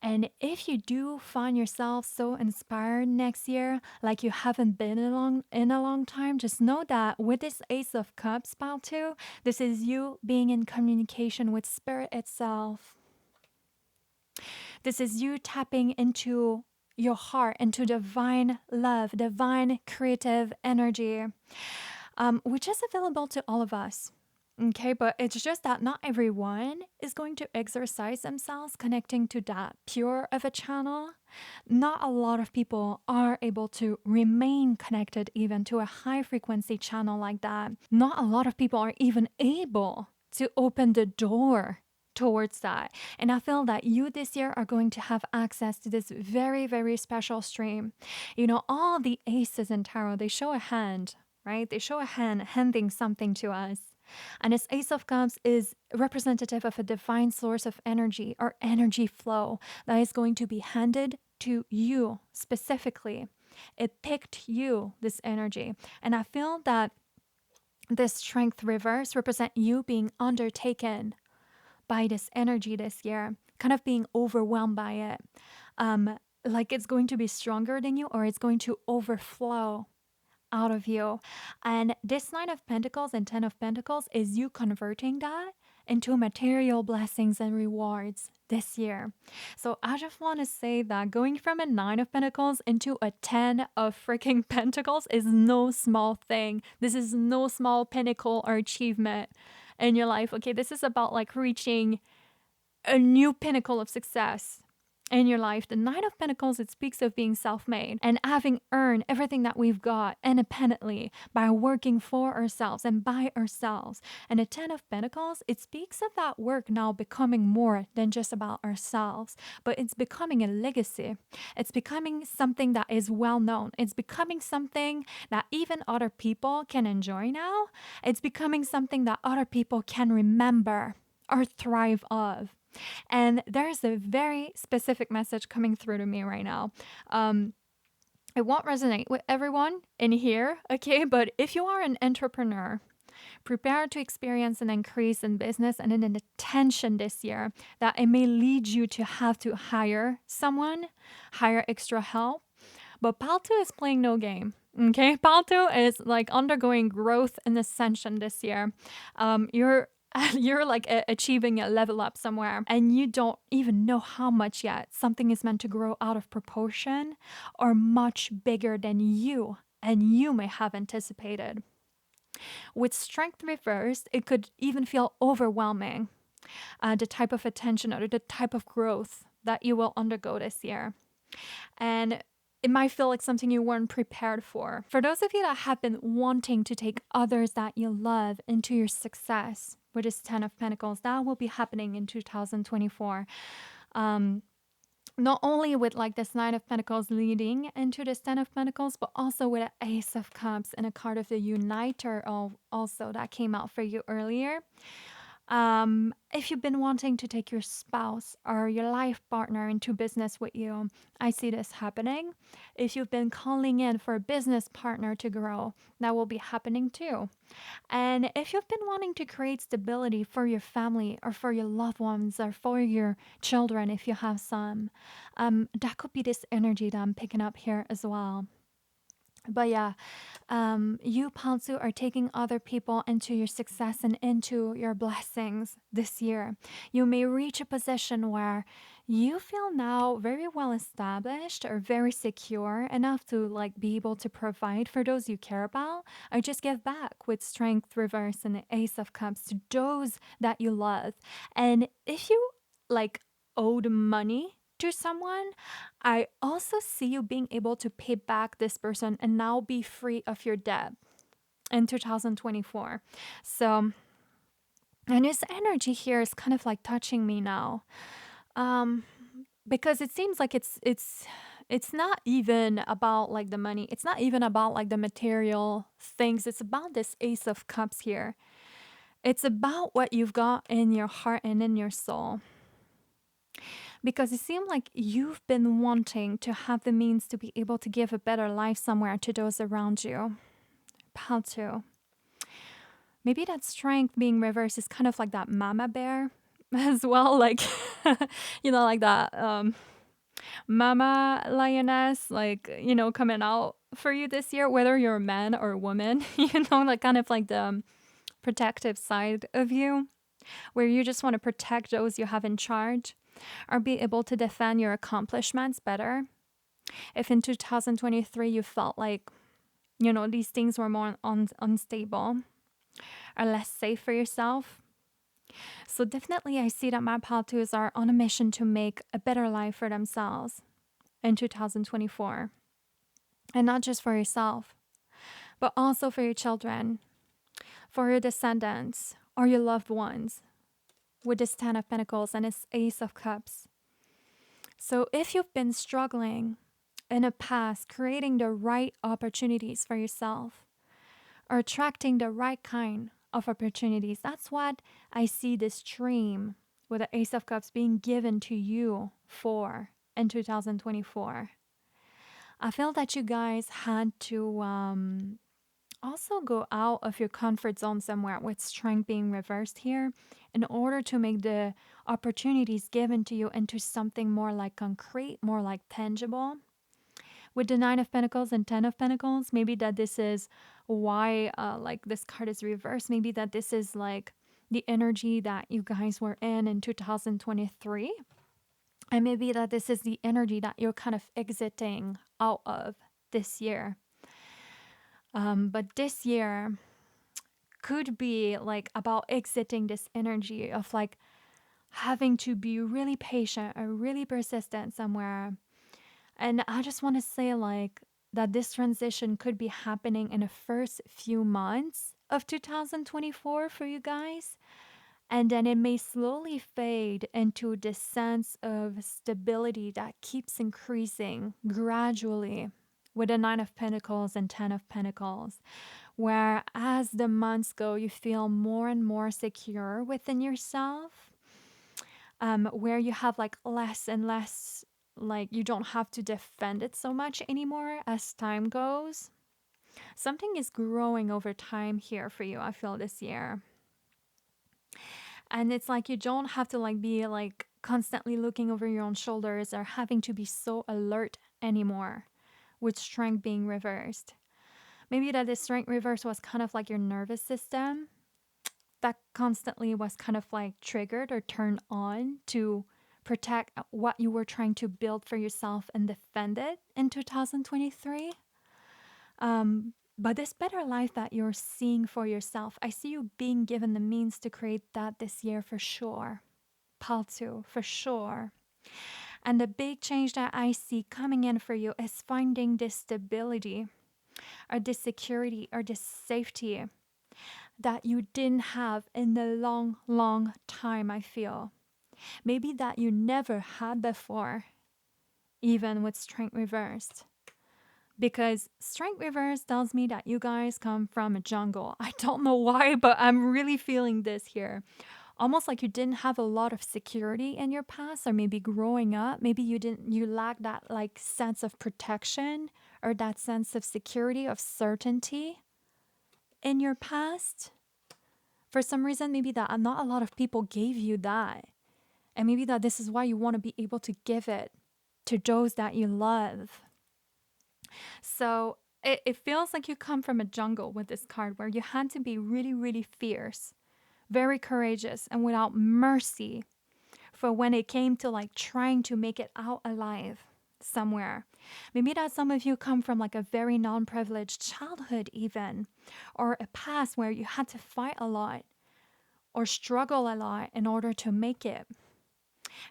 And if you do find yourself so inspired next year, like you haven't been in a long time, just know that with this Ace of Cups, pile two, this is you being in communication with Spirit itself. This is you tapping into your heart, into divine love, divine creative energy, which is available to all of us. Okay, but it's just that not everyone is going to exercise themselves connecting to that pure of a channel. Not a lot of people are able to remain connected even to a high frequency channel like that. Not a lot of people are even able to open the door towards that. And I feel that you this year are going to have access to this very, very special stream. You know, all the aces in tarot, they show a hand, right? They show a hand handing something to us. And this Ace of Cups is representative of a divine source of energy or energy flow that is going to be handed to you specifically. It picked you, this energy. And I feel that this Strength reverse represent you being undertaken by this energy this year, kind of being overwhelmed by it. Like it's going to be stronger than you, or it's going to overflow out of you. And this Nine of Pentacles and Ten of Pentacles is you converting that into material blessings and rewards this year. So I just want to say that going from a Nine of Pentacles into a 10 of freaking Pentacles is no small thing. This is no small pinnacle or achievement in your life. Okay, this is about like reaching a new pinnacle of success in your life. The Nine of Pentacles, it speaks of being self-made and having earned everything that we've got independently by working for ourselves and by ourselves. And the Ten of Pentacles, it speaks of that work now becoming more than just about ourselves, but it's becoming a legacy. It's becoming something that is well known. It's becoming something that even other people can enjoy now. It's becoming something that other people can remember or thrive of. And there's a very specific message coming through to me right now. It won't resonate with everyone in here, okay? But if you are an entrepreneur, prepare to experience an increase in business and in attention this year that it may lead you to have to hire someone, hire extra help. But Palto is playing no game. Okay, Palto is like undergoing growth and ascension this year. You're like achieving a level up somewhere and you don't even know how much yet. Something is meant to grow out of proportion or much bigger than you and you may have anticipated. With Strength reversed, it could even feel overwhelming, the type of attention or the type of growth that you will undergo this year. And it might feel like something you weren't prepared for. For those of you that have been wanting to take others that you love into your success with this Ten of Pentacles, that will be happening in 2024. Not only with like this Nine of Pentacles leading into this Ten of Pentacles, but also with an Ace of Cups and a card of the Uniter also that came out for you earlier. If you've been wanting to take your spouse or your life partner into business with you, I see this happening. If you've been calling in for a business partner to grow, that will be happening too. And if you've been wanting to create stability for your family or for your loved ones or for your children, if you have some, that could be this energy that I'm picking up here as well. But yeah, you, Palsu, are taking other people into your success and into your blessings this year. You may reach a position where you feel now very well established or very secure enough to like be able to provide for those you care about or just give back with Strength reverse and the Ace of Cups to those that you love. And if you like owed money to someone, I also see you being able to pay back this person and now be free of your debt in 2024. So, and his energy here is kind of like touching me now. Um, because it seems like it's not even about like the money. It's not even about like the material things. It's about this Ace of Cups here. It's about what you've got in your heart and in your soul. Because it seemed like you've been wanting to have the means to be able to give a better life somewhere to those around you. Pal too. Maybe that strength being reversed is kind of like that mama bear as well. Like, like that mama lioness, like, coming out for you this year, whether you're a man or a woman, like kind of like the protective side of you, where you just want to protect those you have in charge or be able to defend your accomplishments better. If in 2023 you felt like, these things were more unstable or less safe for yourself. So definitely I see that my Paltus are on a mission to make a better life for themselves in 2024. And not just for yourself, but also for your children, for your descendants, or your loved ones, with this Ten of Pentacles and this Ace of Cups. So if you've been struggling in the past, creating the right opportunities for yourself, or attracting the right kind of opportunities, that's what I see this dream with the Ace of Cups being given to you for in 2024. I feel that you guys had to also go out of your comfort zone somewhere, with strength being reversed here, in order to make the opportunities given to you into something more like concrete, more like tangible. With the Nine of Pentacles and Ten of Pentacles, maybe that this is why like this card is reversed. Maybe that this is like the energy that you guys were in 2023. And maybe that this is the energy that you're kind of exiting out of this year. But this year could be like about exiting this energy of like having to be really patient or really persistent somewhere. And I just want to say like that this transition could be happening in the first few months of 2024 for you guys. And then it may slowly fade into this sense of stability that keeps increasing gradually with the Nine of Pentacles and Ten of Pentacles, where as the months go, you feel more and more secure within yourself, where you have like less and less, like you don't have to defend it so much anymore as time goes. Something is growing over time here for you, I feel, this year. And it's like you don't have to like be like constantly looking over your own shoulders or having to be so alert anymore, with strength being reversed. Maybe that this strength reverse was kind of like your nervous system that constantly was kind of like triggered or turned on to protect what you were trying to build for yourself and defend it in 2023. But this better life that you're seeing for yourself, I see you being given the means to create that this year for sure. Paltu, for sure. And the big change that I see coming in for you is finding this stability or this security or this safety that you didn't have in a long, long time, I feel. Maybe that you never had before, even with strength reversed. Because strength reverse tells me that you guys come from a jungle. I don't know why, but I'm really feeling this here. Almost like you didn't have a lot of security in your past, or maybe growing up, maybe you lack that like sense of protection or that sense of security, of certainty in your past. For some reason, maybe that not a lot of people gave you that. And maybe that this is why you want to be able to give it to those that you love. So it feels like you come from a jungle with this card, where you had to be really, really fierce, very courageous, and without mercy for when it came to like trying to make it out alive somewhere. Maybe that some of you come from like a very non-privileged childhood even, or a past where you had to fight a lot or struggle a lot in order to make it.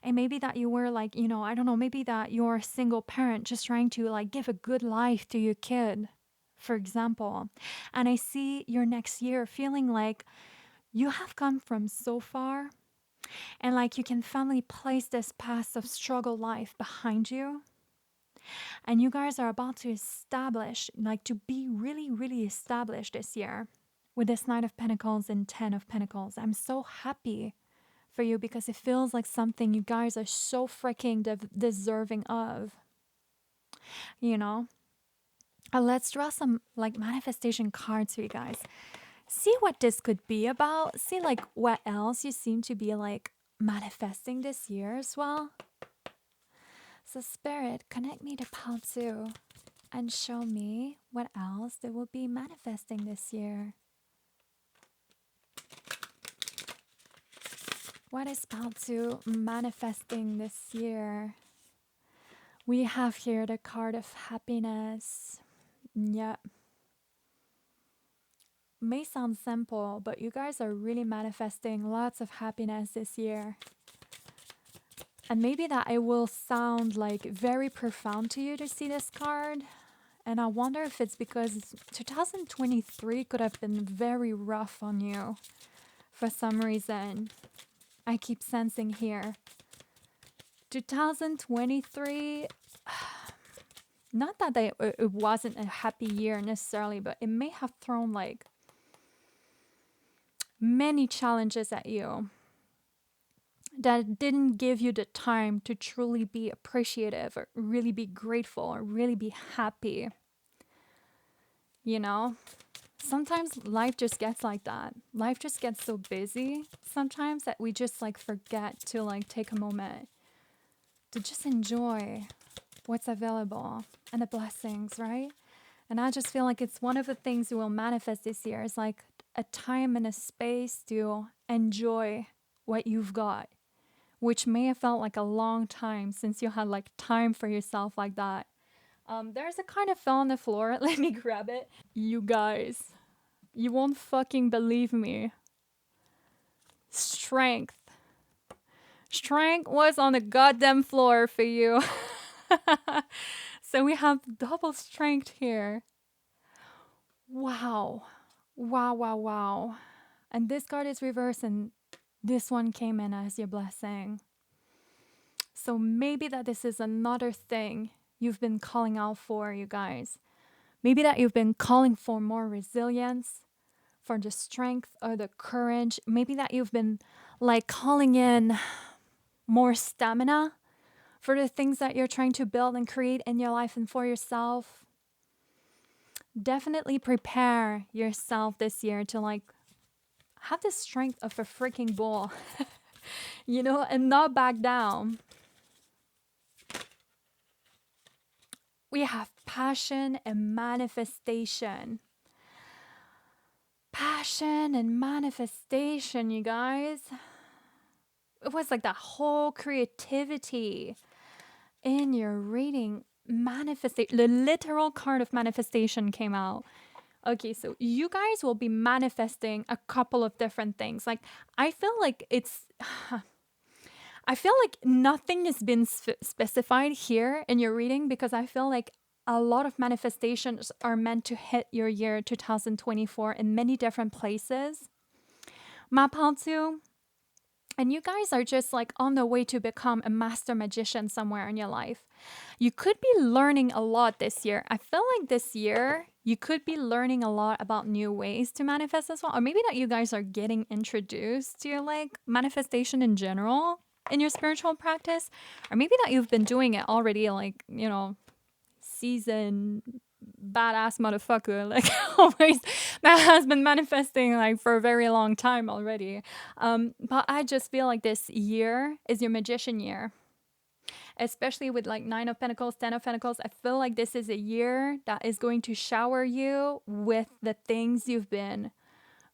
And maybe that you were like, I don't know, maybe that you're a single parent just trying to like give a good life to your kid, for example. And I see your next year feeling like you have come from so far and like you can finally place this past of struggle life behind you. And you guys are about to establish, like to be really, really established this year with this Knight of Pentacles and Ten of Pentacles. I'm so happy for you because it feels like something you guys are so freaking deserving of, you know? Let's draw some like manifestation cards for you guys. See what this could be about. See like what else you seem to be like manifesting this year as well. So Spirit, connect me to Pal 2 and show me what else they will be manifesting this year. What is Pal 2 manifesting this year? We have here the card of happiness. Yep. May sound simple, but you guys are really manifesting lots of happiness this year. And maybe that it will sound like very profound to you to see this card. And I wonder if it's because 2023 could have been very rough on you for some reason. I keep sensing here. 2023, not that it wasn't a happy year necessarily, but it may have thrown like many challenges at you that didn't give you the time to truly be appreciative or really be grateful or really be happy. You know, sometimes life just gets like that. Life just gets so busy sometimes that we just like forget to like take a moment to just enjoy what's available and the blessings, right? And I just feel like it's one of the things you will manifest this year is like a time and a space to enjoy what you've got, which may have felt like a long time since you had like time for yourself like that. There's a kind of fell on the floor. Let me grab it. You guys, you won't fucking believe me. Strength. Strength was on the goddamn floor for you. So we have double strength here. Wow. Wow, wow, wow. And this card is reversed and this one came in as your blessing. So maybe that this is another thing you've been calling out for, you guys. Maybe that you've been calling for more resilience, for the strength or the courage. Maybe that you've been like calling in more stamina for the things that you're trying to build and create in your life and for yourself. Definitely prepare yourself this year to like have the strength of a freaking bull, you know, and not back down. We have passion and manifestation. Passion and manifestation, you guys. It was like that whole creativity in your reading. Manifestation, the literal card of manifestation came out. Okay, so you guys will be manifesting a couple of different things. Like, I feel like I feel like nothing has been specified here in your reading because I feel like a lot of manifestations are meant to hit your year 2024 in many different places. Mapaltu, and you guys are just like on the way to become a master magician somewhere in your life. You could be learning a lot this year. I feel like this year you could be learning a lot about new ways to manifest as well. Or maybe that you guys are getting introduced to like manifestation in general in your spiritual practice. Or maybe that you've been doing it already, like, you know, seasoned badass motherfucker, like always, that has been manifesting like for a very long time already. But I just feel like this year is your magician year, especially with like 9 of Pentacles, 10 of Pentacles. I feel like this is a year that is going to shower you with the things you've been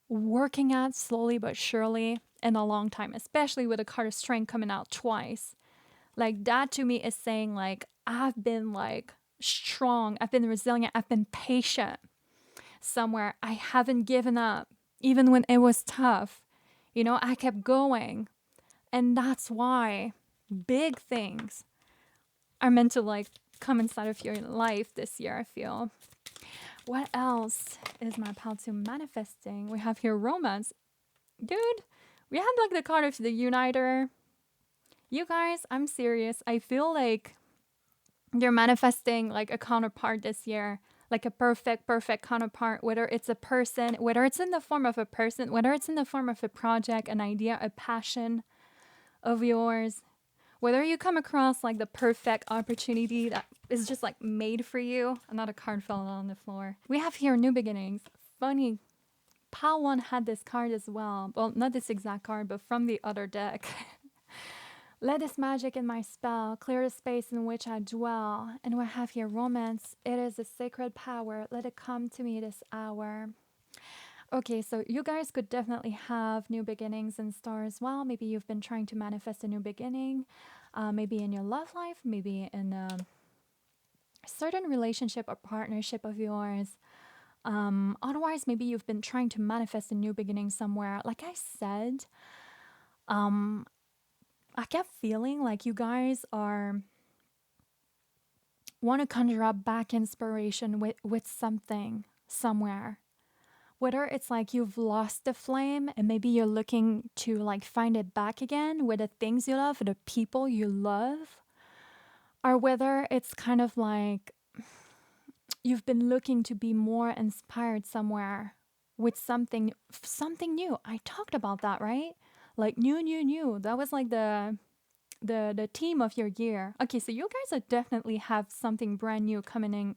working at slowly but surely in a long time, especially with the card of strength coming out twice. Like that to me is saying like, I've been like strong, I've been resilient, I've been patient somewhere. I haven't given up even when it was tough. You know, I kept going. And that's why big things are meant to like come inside of your life this year, I feel. What else is my pal to manifesting? We have here romance. Dude, we have like the card of the uniter. You guys, I'm serious. I feel like you're manifesting like a counterpart this year, like a perfect counterpart, whether it's a person, whether it's in the form of a person, whether it's in the form of a project, an idea, a passion of yours, whether you come across like the perfect opportunity that is just like made for you. Another card fell on the floor. We have here new beginnings. Funny, Pal 1 had this card as well. Well, not this exact card, but from the other deck. Let this magic in my spell clear the space in which I dwell. And we have here romance. It is a sacred power. Let it come to me this hour. Okay, so you guys could definitely have new beginnings in store as well. Maybe you've been trying to manifest a new beginning. Maybe in your love life. Maybe in a certain relationship or partnership of yours. Otherwise, maybe you've been trying to manifest a new beginning somewhere. Like I said, I kept feeling like you guys want to conjure up back inspiration with something somewhere. Whether it's like you've lost the flame and maybe you're looking to like find it back again with the things you love, the people you love, or whether it's kind of like you've been looking to be more inspired somewhere with something new. I talked about that, right? Like new. That was like the theme of your year. Okay, so you guys are definitely have something brand new coming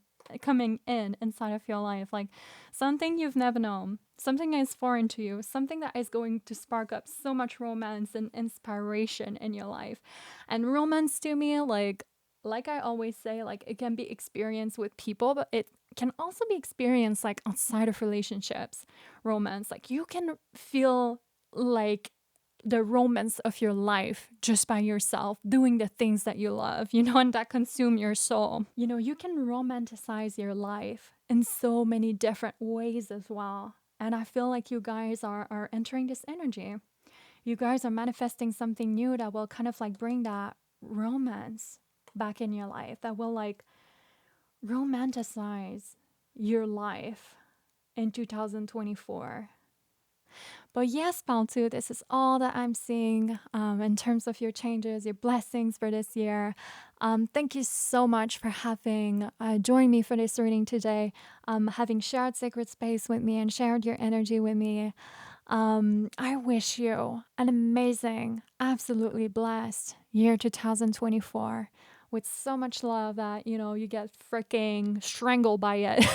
in inside of your life, like something you've never known, something that is foreign to you, something that is going to spark up so much romance and inspiration in your life. And romance to me, like I always say, like it can be experienced with people, but it can also be experienced like outside of relationships. Romance, like you can feel like the romance of your life just by yourself, doing the things that you love, and that consume your soul. You can romanticize your life in so many different ways as well. And I feel like you guys are entering this energy. You guys are manifesting something new that will kind of like bring that romance back in your life, that will like romanticize your life in 2024. But yes, Paltu, this is all that I'm seeing in terms of your changes, your blessings for this year. Thank you so much for having joined me for this reading today, having shared sacred space with me and shared your energy with me. I wish you an amazing, absolutely blessed year 2024 with so much love that, you get freaking strangled by it.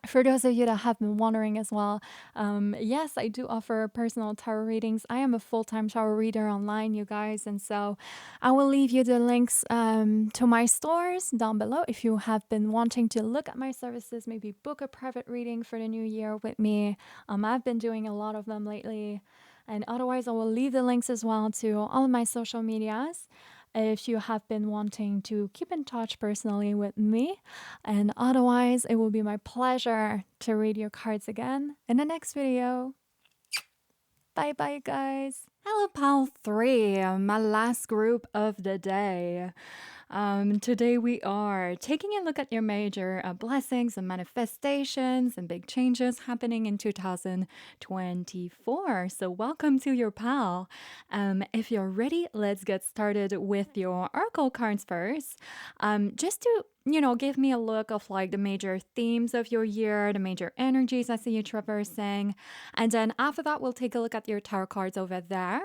For those of you that have been wondering as well, yes, I do offer personal tarot readings. I am a full-time tarot reader online, you guys, and so I will leave you the links to my stores down below if you have been wanting to look at my services, maybe book a private reading for the new year with me. I've been doing a lot of them lately, and otherwise I will leave the links as well to all of my social medias if you have been wanting to keep in touch personally with me. And otherwise, it will be my pleasure to read your cards again in the next video. Bye bye, guys. Hello, Pal 3, my last group of the day. Today we are taking a look at your major blessings and manifestations and big changes happening in 2024. So welcome to your pal. If you're ready, let's get started with your oracle cards first. Just to give me a look of like the major themes of your year, the major energies I see you traversing. And then after that, we'll take a look at your tarot cards over there.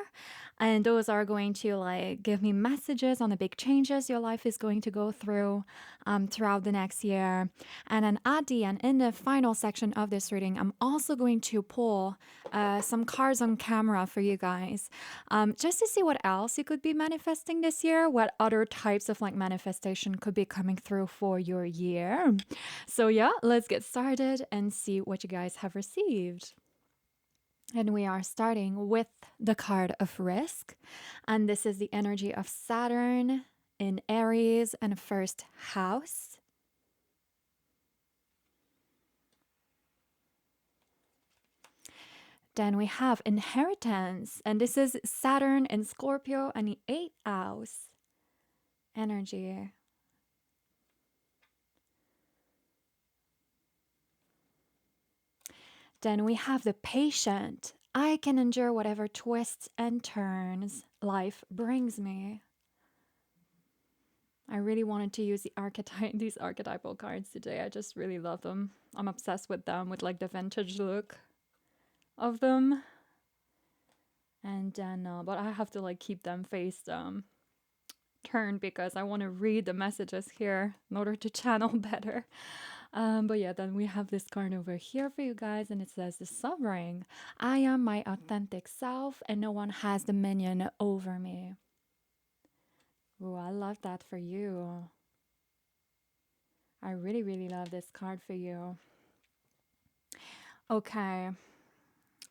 And those are going to like give me messages on the big changes your life is going to go through throughout the next year. And then at the end, in the final section of this reading, I'm also going to pull some cards on camera for you guys, just to see what else you could be manifesting this year, what other types of like manifestation could be coming through for your year. So yeah, let's get started and see what you guys have received. And we are starting with the card of risk. And this is the energy of Saturn in Aries and first house. Then we have inheritance, and this is Saturn in Scorpio and the 8th house energy. Then we have the patient. I can endure whatever twists and turns life brings me. I really wanted to use these archetypal cards today. I just really love them. I'm obsessed with them, with like the vintage look of them. And then, but I have to like keep them face turned because I want to read the messages here in order to channel better. But yeah, then we have this card over here for you guys, and it says the Sovereign. I am my authentic self, and no one has dominion over me. Ooh, I love that for you. I really, really love this card for you. Okay.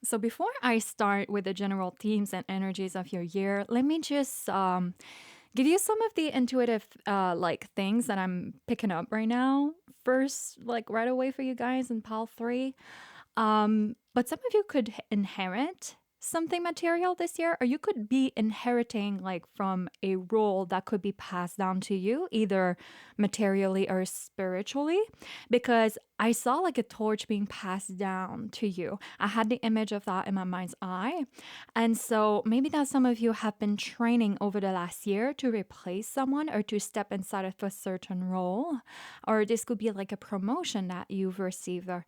So before I start with the general themes and energies of your year, let me just give you some of the intuitive like things that I'm picking up right now. First, like right away for you guys in Pal 3. But some of you could inherit something material this year, or you could be inheriting like from a role that could be passed down to you, either materially or spiritually, because I saw like a torch being passed down to you. I had the image of that in my mind's eye. And so maybe that some of you have been training over the last year to replace someone or to step inside of a certain role. Or this could be like a promotion that you've received, or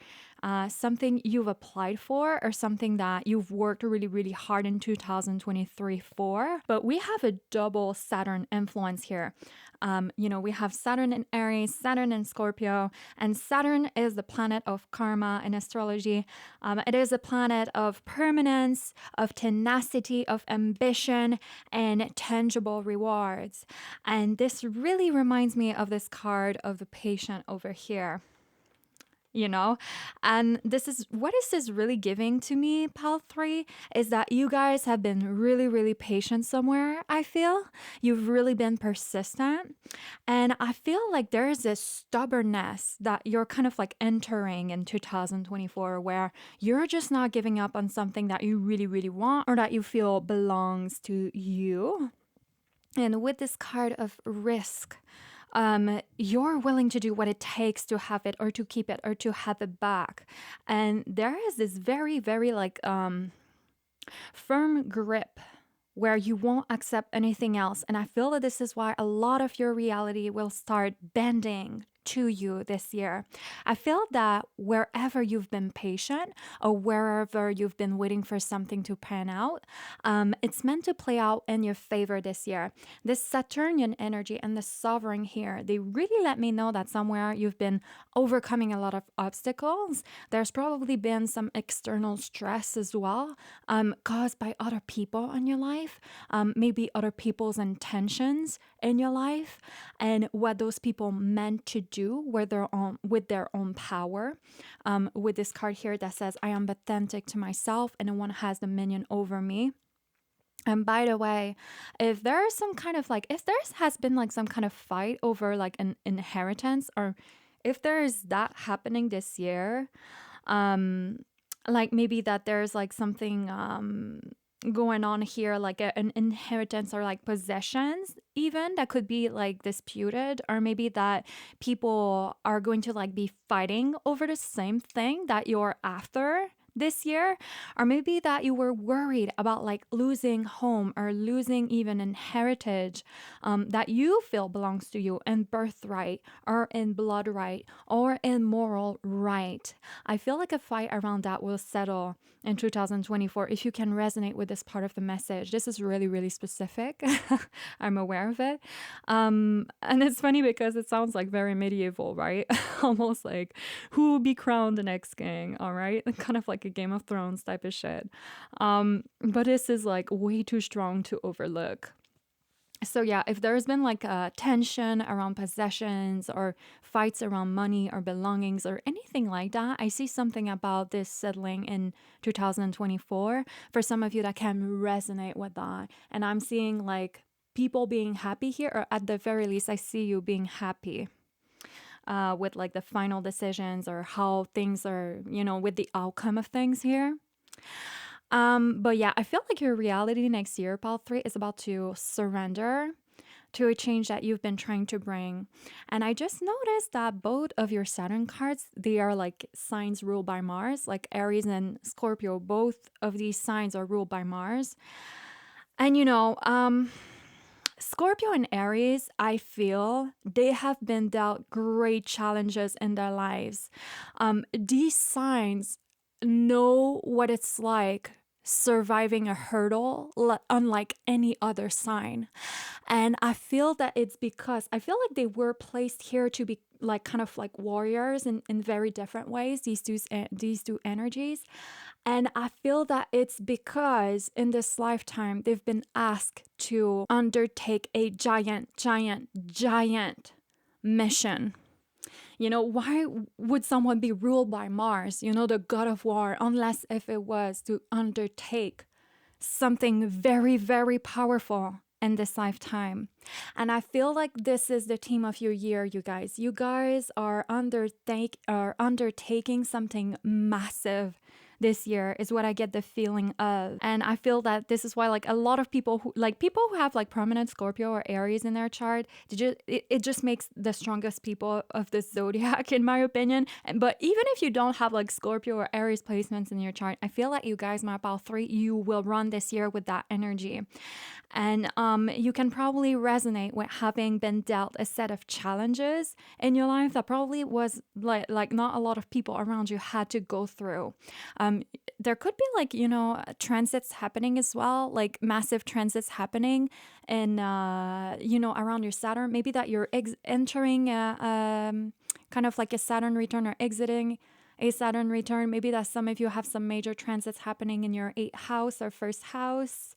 something you've applied for, or something that you've worked really, really hard in 2023 for. But we have a double Saturn influence here. We have Saturn in Aries, Saturn in Scorpio, and Saturn is the planet of karma in astrology. It is a planet of permanence, of tenacity, of ambition, and tangible rewards. And this really reminds me of this card of the patient over here. And this is what this is really giving to me, Pal 3, is that you guys have been really, really patient somewhere. I feel you've really been persistent, and I feel like there is this stubbornness that you're kind of like entering in 2024, where you're just not giving up on something that you really, really want or that you feel belongs to you. And with this card of risk, you're willing to do what it takes to have it or to keep it or to have it back. And there is this very, very like firm grip where you won't accept anything else. And I feel that this is why a lot of your reality will start bending to you this year. I feel that wherever you've been patient or wherever you've been waiting for something to pan out, it's meant to play out in your favor this year. This Saturnian energy and the Sovereign here, they really let me know that somewhere you've been overcoming a lot of obstacles. There's probably been some external stress as well, caused by other people in your life, maybe other people's intentions in your life, and what those people meant to do with their own power. With this card here that says, I am authentic to myself and no one has dominion over me. And by the way, if there has been like some kind of fight over like an inheritance, or if there is that happening this year, like maybe that there's like something going on here, like an inheritance or like possessions even that could be like disputed, or maybe that people are going to like be fighting over the same thing that you're after this year, or maybe that you were worried about like losing home or losing even in heritage that you feel belongs to you in birthright or in blood right or in moral right. I feel like a fight around that will settle in 2024 if you can resonate with this part of the message. This is really, really specific. I'm aware of it. And it's funny because it sounds like very medieval, right? Almost like who will be crowned the next king, all right? Kind of like a Game of Thrones type of shit. But this is like way too strong to overlook. So yeah, if there's been like a tension around possessions or fights around money or belongings or anything like that, I see something about this settling in 2024 for some of you that can resonate with that. And I'm seeing like people being happy here, or at the very least, I see you being happy with like the final decisions or how things are, with the outcome of things here. But yeah, I feel like your reality next year, Pal 3, is about to surrender to a change that you've been trying to bring. And I just noticed that both of your Saturn cards, they are like signs ruled by Mars, like Aries and Scorpio. Both of these signs are ruled by Mars. And Scorpio and Aries, I feel they have been dealt great challenges in their lives. These signs know what it's like surviving a hurdle, unlike any other sign. And I feel that it's because I feel like they were placed here to be like kind of like warriors in very different ways, these two energies. And I feel that it's because in this lifetime they've been asked to undertake a giant mission. Why would someone be ruled by Mars, the god of war, unless if it was to undertake something very, very powerful in this lifetime. And I feel like this is the theme of your year, you guys. You guys are undertaking something massive this year is what I get the feeling of. And I feel that this is why like a lot of people who have like prominent Scorpio or Aries in their chart, it just makes the strongest people of the zodiac in my opinion. But even if you don't have like Scorpio or Aries placements in your chart, I feel like you guys, map out 3, you will run this year with that energy. And you can probably resonate with having been dealt a set of challenges in your life that probably was like not a lot of people around you had to go through. There could be like, transits happening as well, like massive transits happening and, around your Saturn. Maybe that you're entering kind of like a Saturn return or exiting a Saturn return. Maybe that some of you have some major transits happening in your 8th house or 1st house.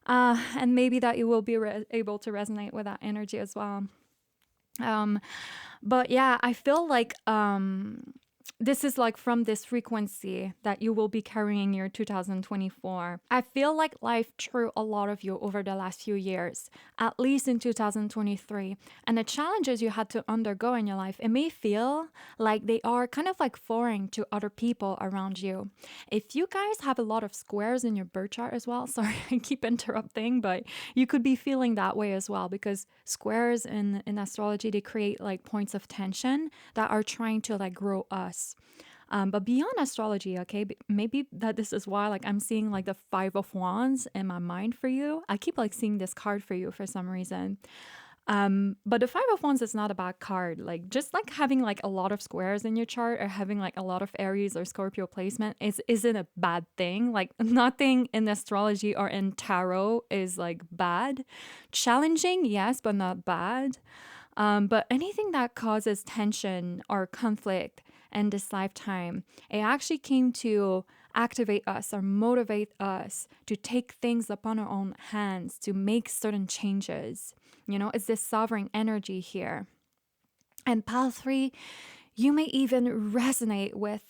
And maybe that you will be able to resonate with that energy as well. But yeah, I feel like this is like from this frequency that you will be carrying your 2024. I feel like life threw a lot of you over the last few years, at least in 2023. And the challenges you had to undergo in your life, it may feel like they are kind of like foreign to other people around you. If you guys have a lot of squares in your birth chart as well, sorry, I keep interrupting, but you could be feeling that way as well because squares in astrology, they create like points of tension that are trying to like grow us. But beyond astrology, okay, maybe that this is why like I'm seeing like the 5 of Wands in my mind for you. I keep like seeing this card for you for some reason. But the 5 of Wands is not a bad card. Like just like having like a lot of squares in your chart or having like a lot of Aries or Scorpio placement isn't a bad thing. Like nothing in astrology or in tarot is like bad. Challenging, yes, but not bad. But anything that causes tension or conflict in this lifetime, it actually came to activate us or motivate us to take things upon our own hands, to make certain changes. It's this sovereign energy here. And Pal 3, you may even resonate with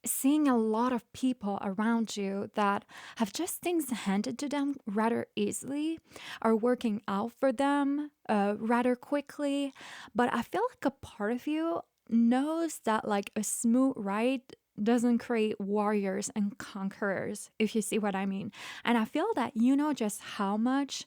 seeing a lot of people around you that have just things handed to them rather easily, are working out for them rather quickly. But I feel like a part of you knows that like a smooth ride doesn't create warriors and conquerors, if you see what I mean. And I feel that you know just how much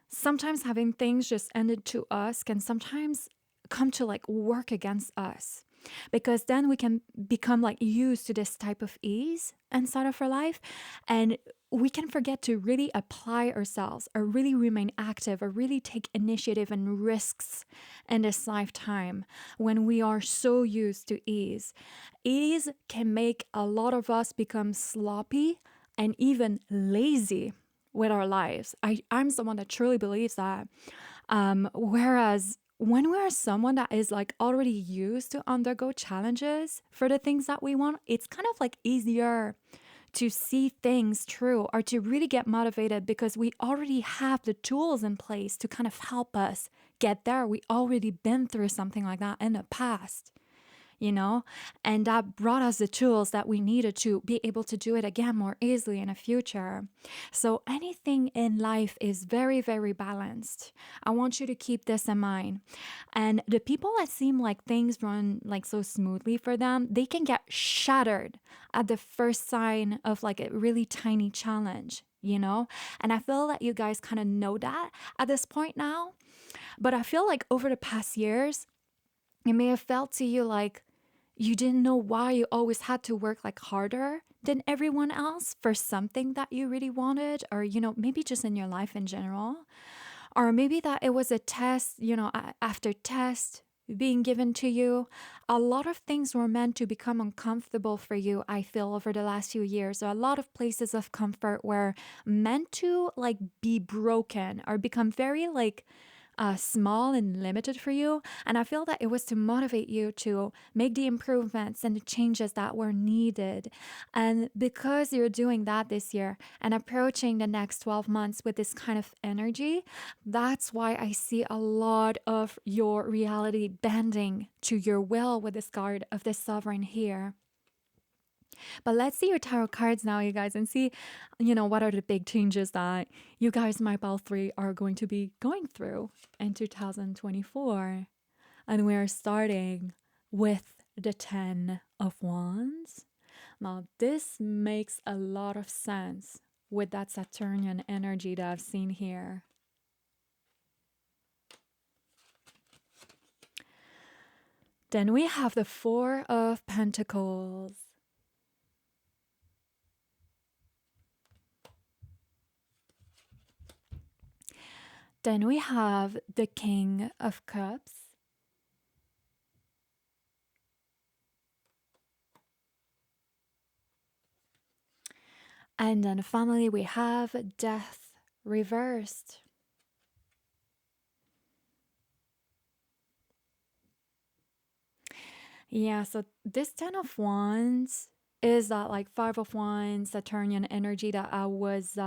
sometimes having things just ended to us can sometimes come to like work against us, because then we can become like used to this type of ease inside of our life, and we can forget to really apply ourselves or really remain active or really take initiative and risks in this lifetime when we are so used to ease. Ease can make a lot of us become sloppy and even lazy with our lives. I'm someone that truly believes that. Whereas when we're someone that is like already used to undergo challenges for the things that we want, it's kind of like easier to see things through or to really get motivated because we already have the tools in place to kind of help us get there. We already been through something like that in the past. you know, and that brought us the tools that we needed to be able to do it again more easily in the future. So anything in life is very, very balanced. I want you to keep this in mind. And the people that seem like things run like so smoothly for them, they can get shattered at the first sign of like a really tiny challenge, you know? And I feel that you guys kind of know that at this point now. But I feel like over the past years, it may have felt to you like you didn't know why you always had to work like harder than everyone else for something that you really wanted, or, you know, maybe just in your life in general. Or maybe that it was a test, you know, after test being given to you. A lot of things were meant to become uncomfortable for you, I feel, over the last few years. So a lot of places of comfort were meant to like be broken or become very like small and limited for you. And I feel that it was to motivate you to make the improvements and the changes that were needed. And because you're doing that this year and approaching the next 12 months with this kind of energy, that's why I see a lot of your reality bending to your will with this card of the sovereign here. But let's see your tarot cards now, you guys, and see, you know, what are the big changes that you guys, my pal 3, are going to be going through in 2024. And we're starting with the 10 of Wands. Now, this makes a lot of sense with that Saturnian energy that I've seen here. Then we have the 4 of Pentacles. Then we have the King of Cups. And then finally we have Death reversed. Yeah, so this 10 of Wands is that like 5 of Wands, Saturnian energy that I was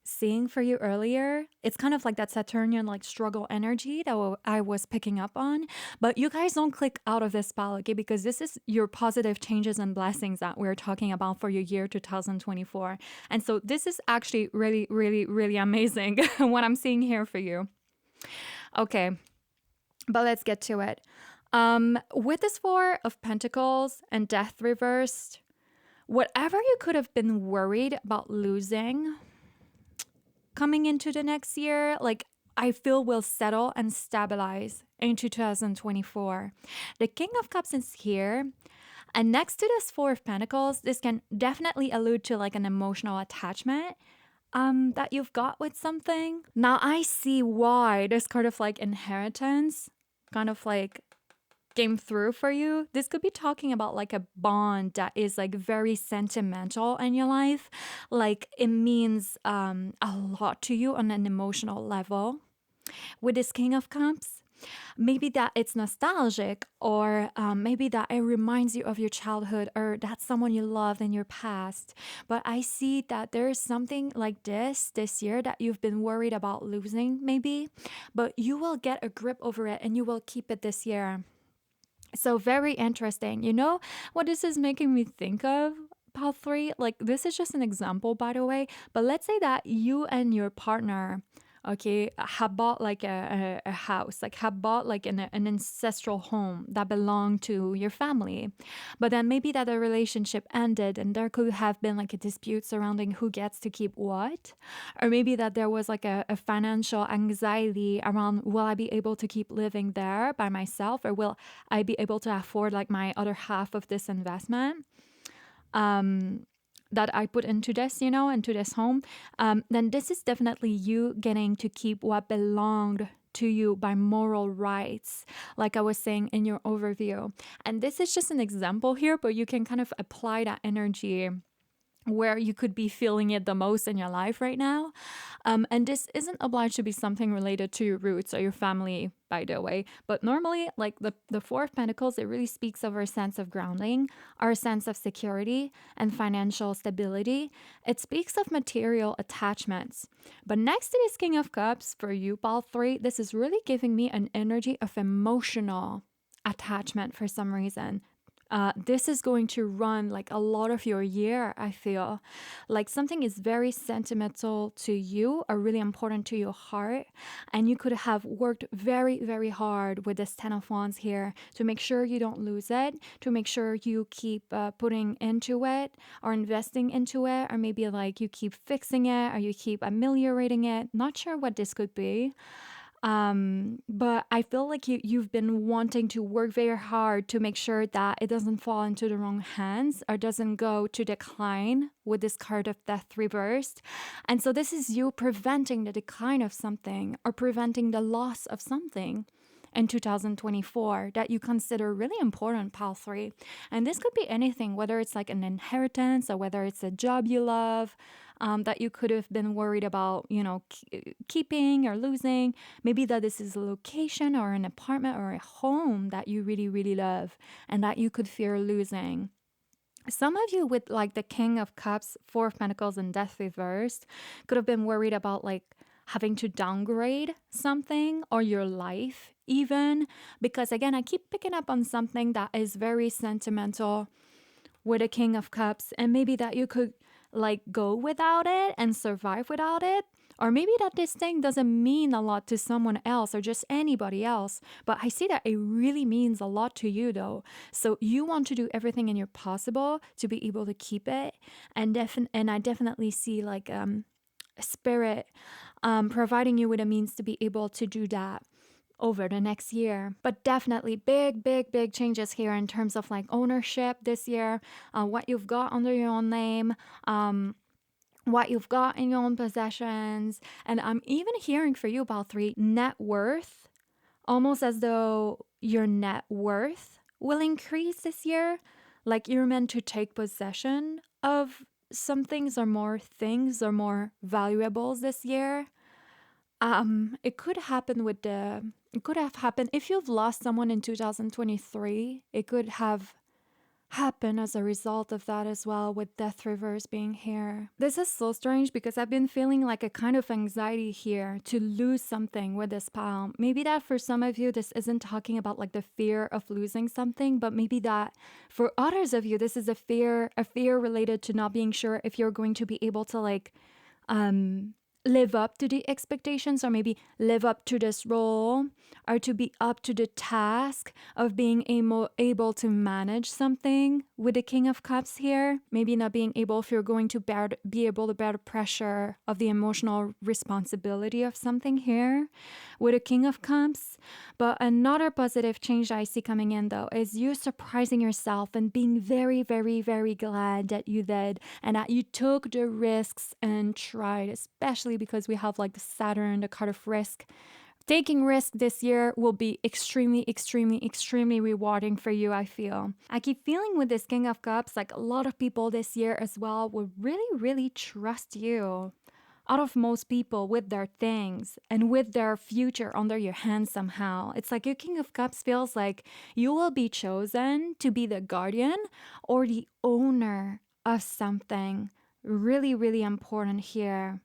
seeing for you earlier. It's kind of like that Saturnian like struggle energy that I was picking up on. But you guys don't click out of this spell, okay? Because this is your positive changes and blessings that we're talking about for your year 2024. And so this is actually really, really, really amazing what I'm seeing here for you. Okay, but let's get to it. With this 4 of Pentacles and Death reversed, whatever you could have been worried about losing coming into the next year, like I feel will settle and stabilize in 2024. The King of Cups is here. And next to this 4 of Pentacles, this can definitely allude to like an emotional attachment that you've got with something. Now I see why this kind of like inheritance kind of like came through for you. This could be talking about like a bond that is like very sentimental in your life. Like it means a lot to you on an emotional level. With this King of Cups, maybe that it's nostalgic, or maybe that it reminds you of your childhood, or that's someone you loved in your past. But I see that there's something like this year that you've been worried about losing maybe, but you will get a grip over it and you will keep it this year. So very interesting. You know what this is making me think of, Pal 3? Like this is just an example, by the way. But let's say that you and your partner, okay, have bought like a house, like have bought like an ancestral home that belonged to your family. But then maybe that the relationship ended and there could have been like a dispute surrounding who gets to keep what. Or maybe that there was like a financial anxiety around, will I be able to keep living there by myself, or will I be able to afford like my other half of this investment? That I put into this, you know, into this home, then this is definitely you getting to keep what belonged to you by moral rights, like I was saying in your overview. And this is just an example here, but you can kind of apply that energy where you could be feeling it the most in your life right now. And this isn't obliged to be something related to your roots or your family, by the way. But normally, like the 4 of Pentacles, it really speaks of our sense of grounding, our sense of security and financial stability. It speaks of material attachments. But next to this King of Cups, for you, Pal 3, this is really giving me an energy of emotional attachment for some reason. This is going to run like a lot of your year, I feel. Like something is very sentimental to you or really important to your heart. And you could have worked very, very hard with this 10 of Wands here to make sure you don't lose it, to make sure you keep putting into it or investing into it, or maybe like you keep fixing it or you keep ameliorating it. Not sure what this could be. But I feel like you've been wanting to work very hard to make sure that it doesn't fall into the wrong hands or doesn't go to decline with this card of death reversed. And so this is you preventing the decline of something or preventing the loss of something in 2024 that you consider really important, pile 3. And this could be anything, whether it's like an inheritance or whether it's a job you love, that you could have been worried about, keeping or losing. Maybe that this is a location or an apartment or a home that you really, really love and that you could fear losing. Some of you with like the King of Cups, Four of Pentacles, and Death reversed could have been worried about like having to downgrade something or your life even, because again, I keep picking up on something that is very sentimental with a King of Cups, and maybe that you could like go without it and survive without it. Or maybe that this thing doesn't mean a lot to someone else or just anybody else, but I see that it really means a lot to you though. So you want to do everything in your possible to be able to keep it. And I definitely see like spirit providing you with a means to be able to do that over the next year. But definitely big, big, big changes here in terms of like ownership this year, what you've got under your own name, what you've got in your own possessions. And I'm even hearing for you about 3, net worth, almost as though your net worth will increase this year. Like you're meant to take possession of some things or more valuables this year. It could have happened if you've lost someone in 2023. It could have happened as a result of that as well, with death reverse being here. This is so strange because I've been feeling like a kind of anxiety here to lose something with this pile. Maybe that for some of you, this isn't talking about like the fear of losing something, but maybe that for others of you, this is a fear related to not being sure if you're going to be able to like, live up to the expectations, or maybe live up to this role, or to be up to the task of being able to manage something with the King of Cups here. Maybe not being able, if you're going to be able to bear the pressure of the emotional responsibility of something here with a King of Cups. But another positive change I see coming in though is you surprising yourself and being very, very, very glad that you did and that you took the risks and tried, especially because we have like the Saturn, the card of risk. Taking risk this year will be extremely, extremely, extremely rewarding for you, I feel. I keep feeling with this King of Cups, like a lot of people this year as well will really, really trust you out of most people with their things and with their future under your hands somehow. It's like your King of Cups feels like you will be chosen to be the guardian or the owner of something really, really important here.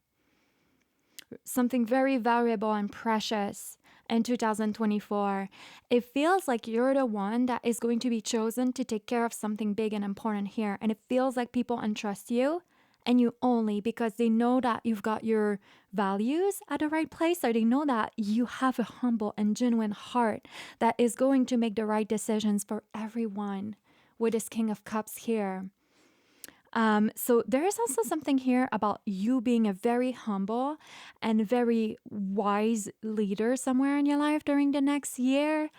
Something very valuable and precious in 2024. It feels like you're the one that is going to be chosen to take care of something big and important here. And it feels like people entrust you and you only because they know that you've got your values at the right place, or they know that you have a humble and genuine heart that is going to make the right decisions for everyone with this King of Cups here. So there is also something here about you being a very humble and very wise leader somewhere in your life during the next year.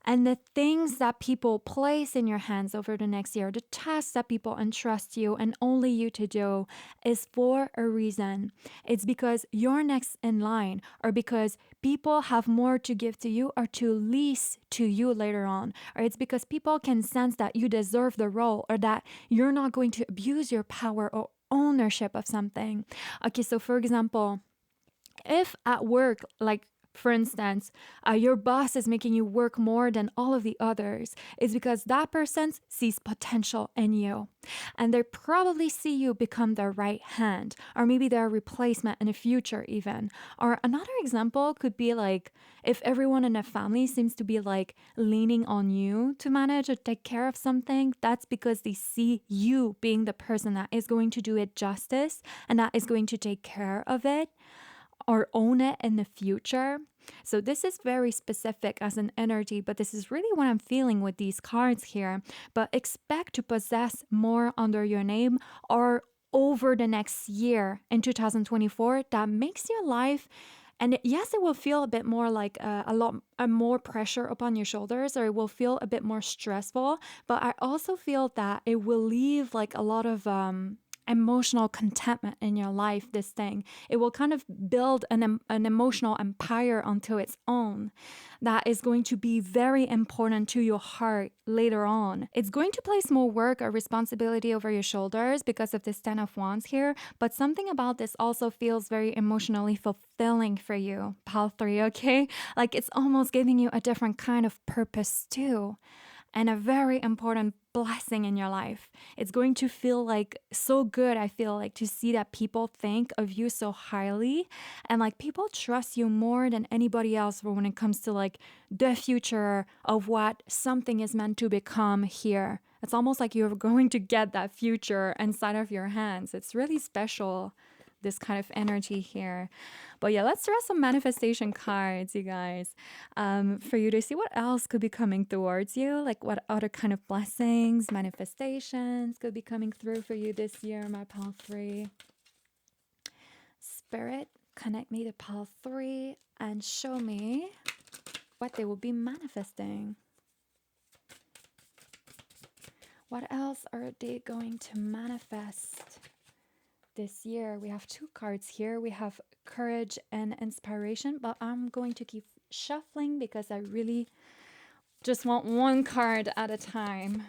And the things that people place in your hands over the next year, the tasks that people entrust you and only you to do, is for a reason. It's because you're next in line, or because people have more to give to you or to lease to you later on, or it's because people can sense that you deserve the role or that you're not going to abuse your power or ownership of something. Okay, so for example, if at work, like For instance, your boss is making you work more than all of the others. It's because that person sees potential in you. And they probably see you become their right hand, or maybe their replacement in the future, even. Or another example could be like if everyone in a family seems to be like leaning on you to manage or take care of something, that's because they see you being the person that is going to do it justice and that is going to take care of it or own it in the future. So this is very specific as an energy, but this is really what I'm feeling with these cards here. But expect to possess more under your name or over the next year in 2024 that makes your life, and yes, it will feel a bit more like a more pressure upon your shoulders, or it will feel a bit more stressful. But I also feel that it will leave like a lot of emotional contentment in your life. This thing, it will kind of build an emotional empire onto its own that is going to be very important to your heart later on. It's going to place more work or responsibility over your shoulders because of this 10 of Wands here, but something about this also feels very emotionally fulfilling for you, pile 3, okay? Like it's almost giving you a different kind of purpose too, and a very important blessing in your life. It's going to feel like so good, I feel like, to see that people think of you so highly and like people trust you more than anybody else when it comes to like the future of what something is meant to become here. It's almost like you're going to get that future inside of your hands. It's really special, this kind of energy here. But yeah, let's draw some manifestation cards, you guys, for you to see what else could be coming towards you, like what other kind of blessings, manifestations could be coming through for you this year, my pile 3. Spirit, connect me to pile 3 and show me what they will be manifesting. What else are they going to manifest this year? We have 2 cards here. We have courage and inspiration, but I'm going to keep shuffling because I really just want one card at a time.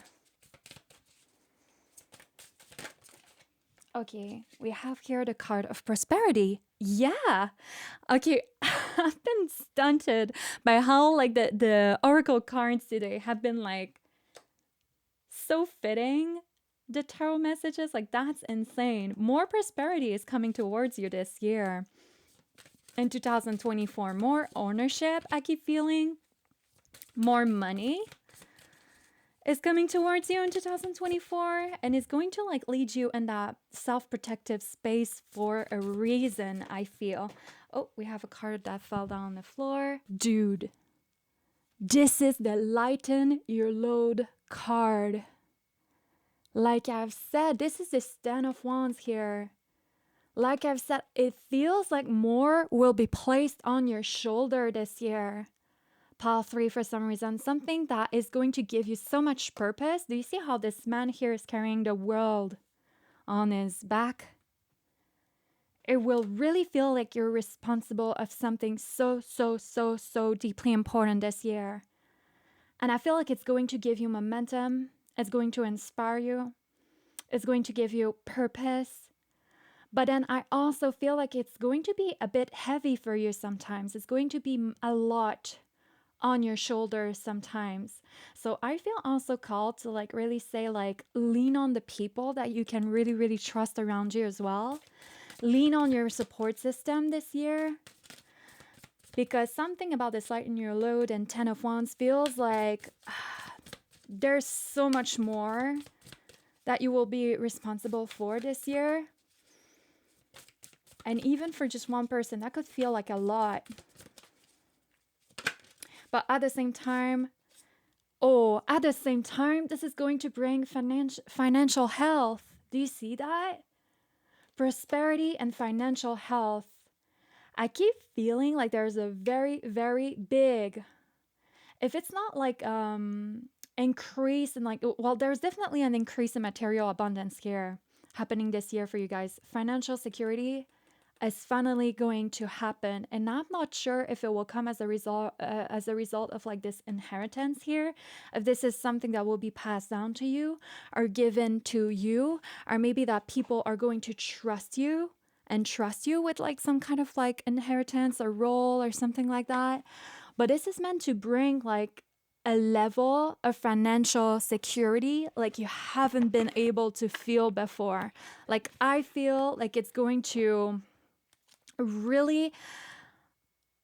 Okay, we have here the card of prosperity. Yeah. Okay, I've been stunted by how like the oracle cards today have been like so fitting. The tarot messages, like that's insane. More prosperity is coming towards you this year. In 2024, more ownership, I keep feeling. More money is coming towards you in 2024, and it's going to like lead you in that self-protective space for a reason, I feel. Oh, we have a card that fell down on the floor. Dude, this is the lighten your load card. Like I've said, this is the 10 of Wands here. Like I've said, it feels like more will be placed on your shoulder this year. Pile 3, for some reason, something that is going to give you so much purpose. Do you see how this man here is carrying the world on his back? It will really feel like you're responsible of something so deeply important this year. And I feel like it's going to give you momentum. It's going to inspire you. It's going to give you purpose. But then I also feel like it's going to be a bit heavy for you sometimes. It's going to be a lot on your shoulders sometimes. So I feel also called to like really say like lean on the people that you can really trust around you as well. Lean on your support system this year. Because something about this lighten your load and 10 of Wands feels like there's so much more that you will be responsible for this year. And even for just one person, that could feel like a lot. But at the same time, this is going to bring financial health. Do you see that? Prosperity and financial health. I keep feeling like there's a very big, if it's not like increase in like, well, there's definitely an increase in material abundance here happening this year for you guys. Financial security is finally going to happen, and I'm not sure if it will come as a result of like this inheritance here, if this is something that will be passed down to you or given to you, or maybe that people are going to trust you entrust you with like some kind of like inheritance or role or something like that. But this is meant to bring like a level of financial security like you haven't been able to feel before. Like I feel like it's going to really,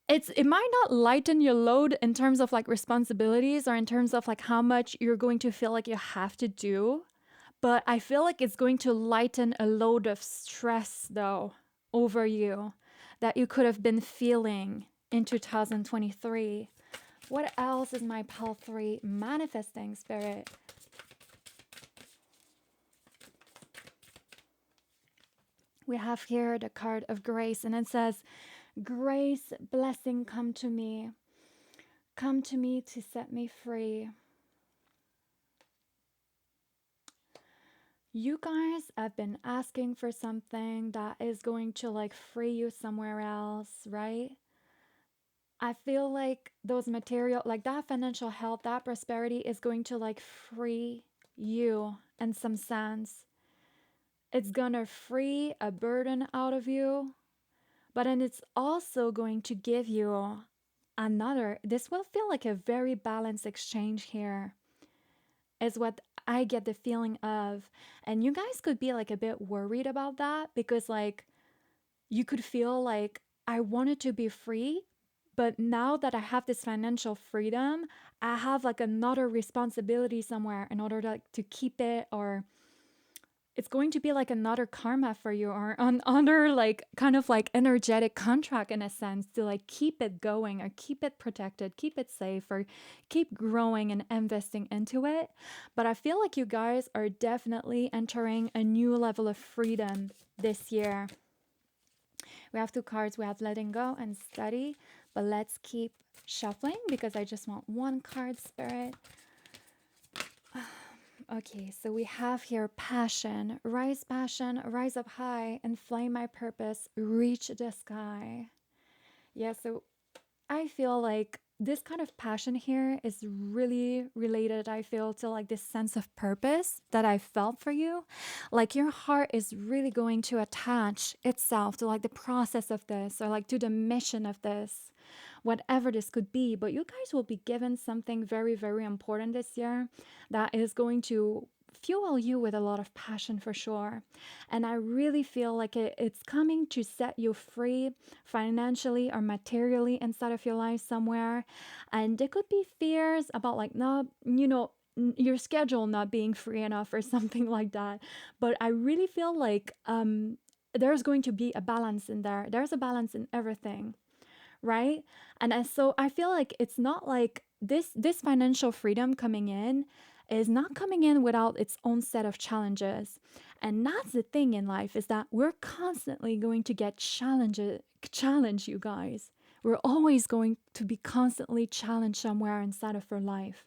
it might not lighten your load in terms of like responsibilities or in terms of like how much you're going to feel like you have to do, but I feel like it's going to lighten a load of stress though over you that you could have been feeling in 2023. What else is my pile 3 manifesting, Spirit? We have here the card of grace, and it says, grace, blessing, come to me. Come to me to set me free. You guys have been asking for something that is going to like free you somewhere else, right? I feel like those material, like that financial health, that prosperity is going to like free you in some sense. It's gonna free a burden out of you, but then it's also going to give you another. This will feel like a very balanced exchange here, is what I get the feeling of. And you guys could be like a bit worried about that because like you could feel like I wanted to be free, but now that I have this financial freedom, I have like another responsibility somewhere in order to keep it, or it's going to be like another karma for you, or another like kind of like energetic contract in a sense to like keep it going or keep it protected, keep it safe, or keep growing and investing into it. But I feel like you guys are definitely entering a new level of freedom this year. We have 2 cards. We have letting go and steady, but let's keep shuffling because I just want 1 card, Spirit. Okay, so we have here passion, rise up high, and flame my purpose, reach the sky. Yeah, so I feel like this kind of passion here is really related, I feel, to like this sense of purpose that I felt for you. Like your heart is really going to attach itself to like the process of this, or like to the mission of this, whatever this could be. But you guys will be given something very, very important this year that is going to fuel you with a lot of passion for sure. And I really feel like it's coming to set you free financially or materially inside of your life somewhere. And there could be fears about like not, your schedule not being free enough or something like that. But I really feel like there's going to be a balance in there. There's a balance in everything, right? And so I feel like it's not like this financial freedom coming in is not coming in without its own set of challenges. And that's the thing in life, is that we're constantly going to get challenge, you guys. We're always going to be constantly challenged somewhere inside of our life,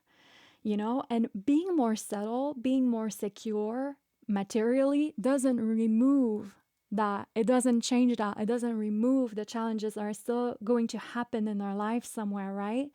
and being more settled, being more secure materially doesn't remove that. It doesn't change that. It doesn't remove the challenges that are still going to happen in our life somewhere, right?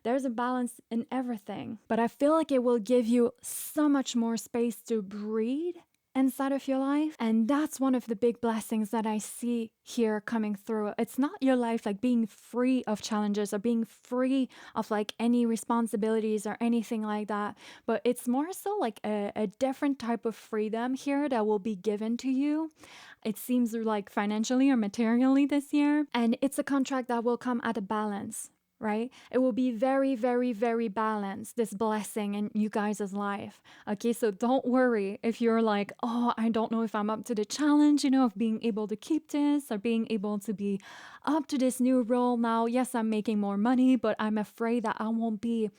There's a balance in everything. But I feel like it will give you so much more space to breathe inside of your life. And that's one of the big blessings that I see here coming through. It's not your life like being free of challenges or being free of like any responsibilities or anything like that, but it's more so like a different type of freedom here that will be given to you. It seems like financially or materially this year. And it's a contract that will come at a balance, right? It will be very, very, very balanced, this blessing in you guys' life. Okay, so don't worry if you're like, oh, I don't know if I'm up to the challenge, of being able to keep this or being able to be up to this new role now. Yes, I'm making more money, but I'm afraid that I won't be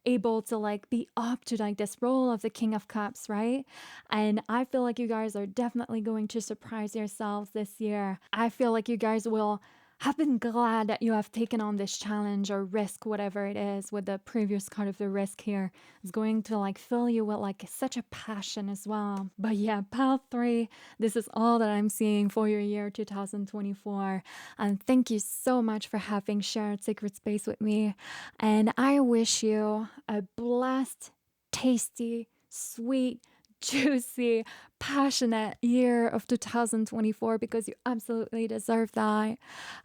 able to like be up to like this role of the King of Cups, right? And I feel like you guys are definitely going to surprise yourselves this year. I feel like you guys will have been glad that you have taken on this challenge or risk, whatever it is, with the previous card of the risk here. Is going to like fill you with like such a passion as well. But yeah, pile 3, this is all that I'm seeing for your year 2024. And thank you so much for having shared Sacred Space with me. And I wish you a blessed, tasty, sweet, juicy, passionate year of 2024 because you absolutely deserve that.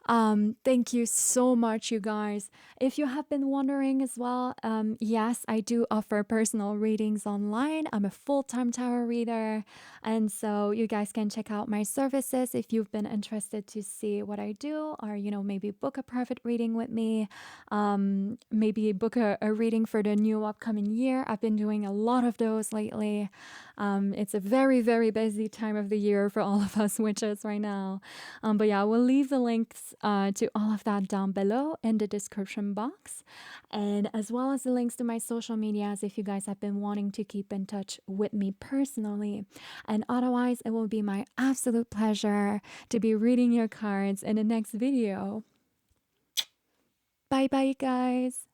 Thank you so much, you guys. If you have been wondering as well, yes, I do offer personal readings online. I'm a full-time tarot reader, and so you guys can check out my services if you've been interested to see what I do, or maybe book a private reading with me. Maybe book a reading for the new upcoming year. I've been doing a lot of those lately. It's a very, very busy time of the year for all of us witches right now. But yeah, we'll leave the links to all of that down below in the description box, and as well as the links to my social medias if you guys have been wanting to keep in touch with me personally. And otherwise, it will be my absolute pleasure to be reading your cards in the next video. Bye bye, guys.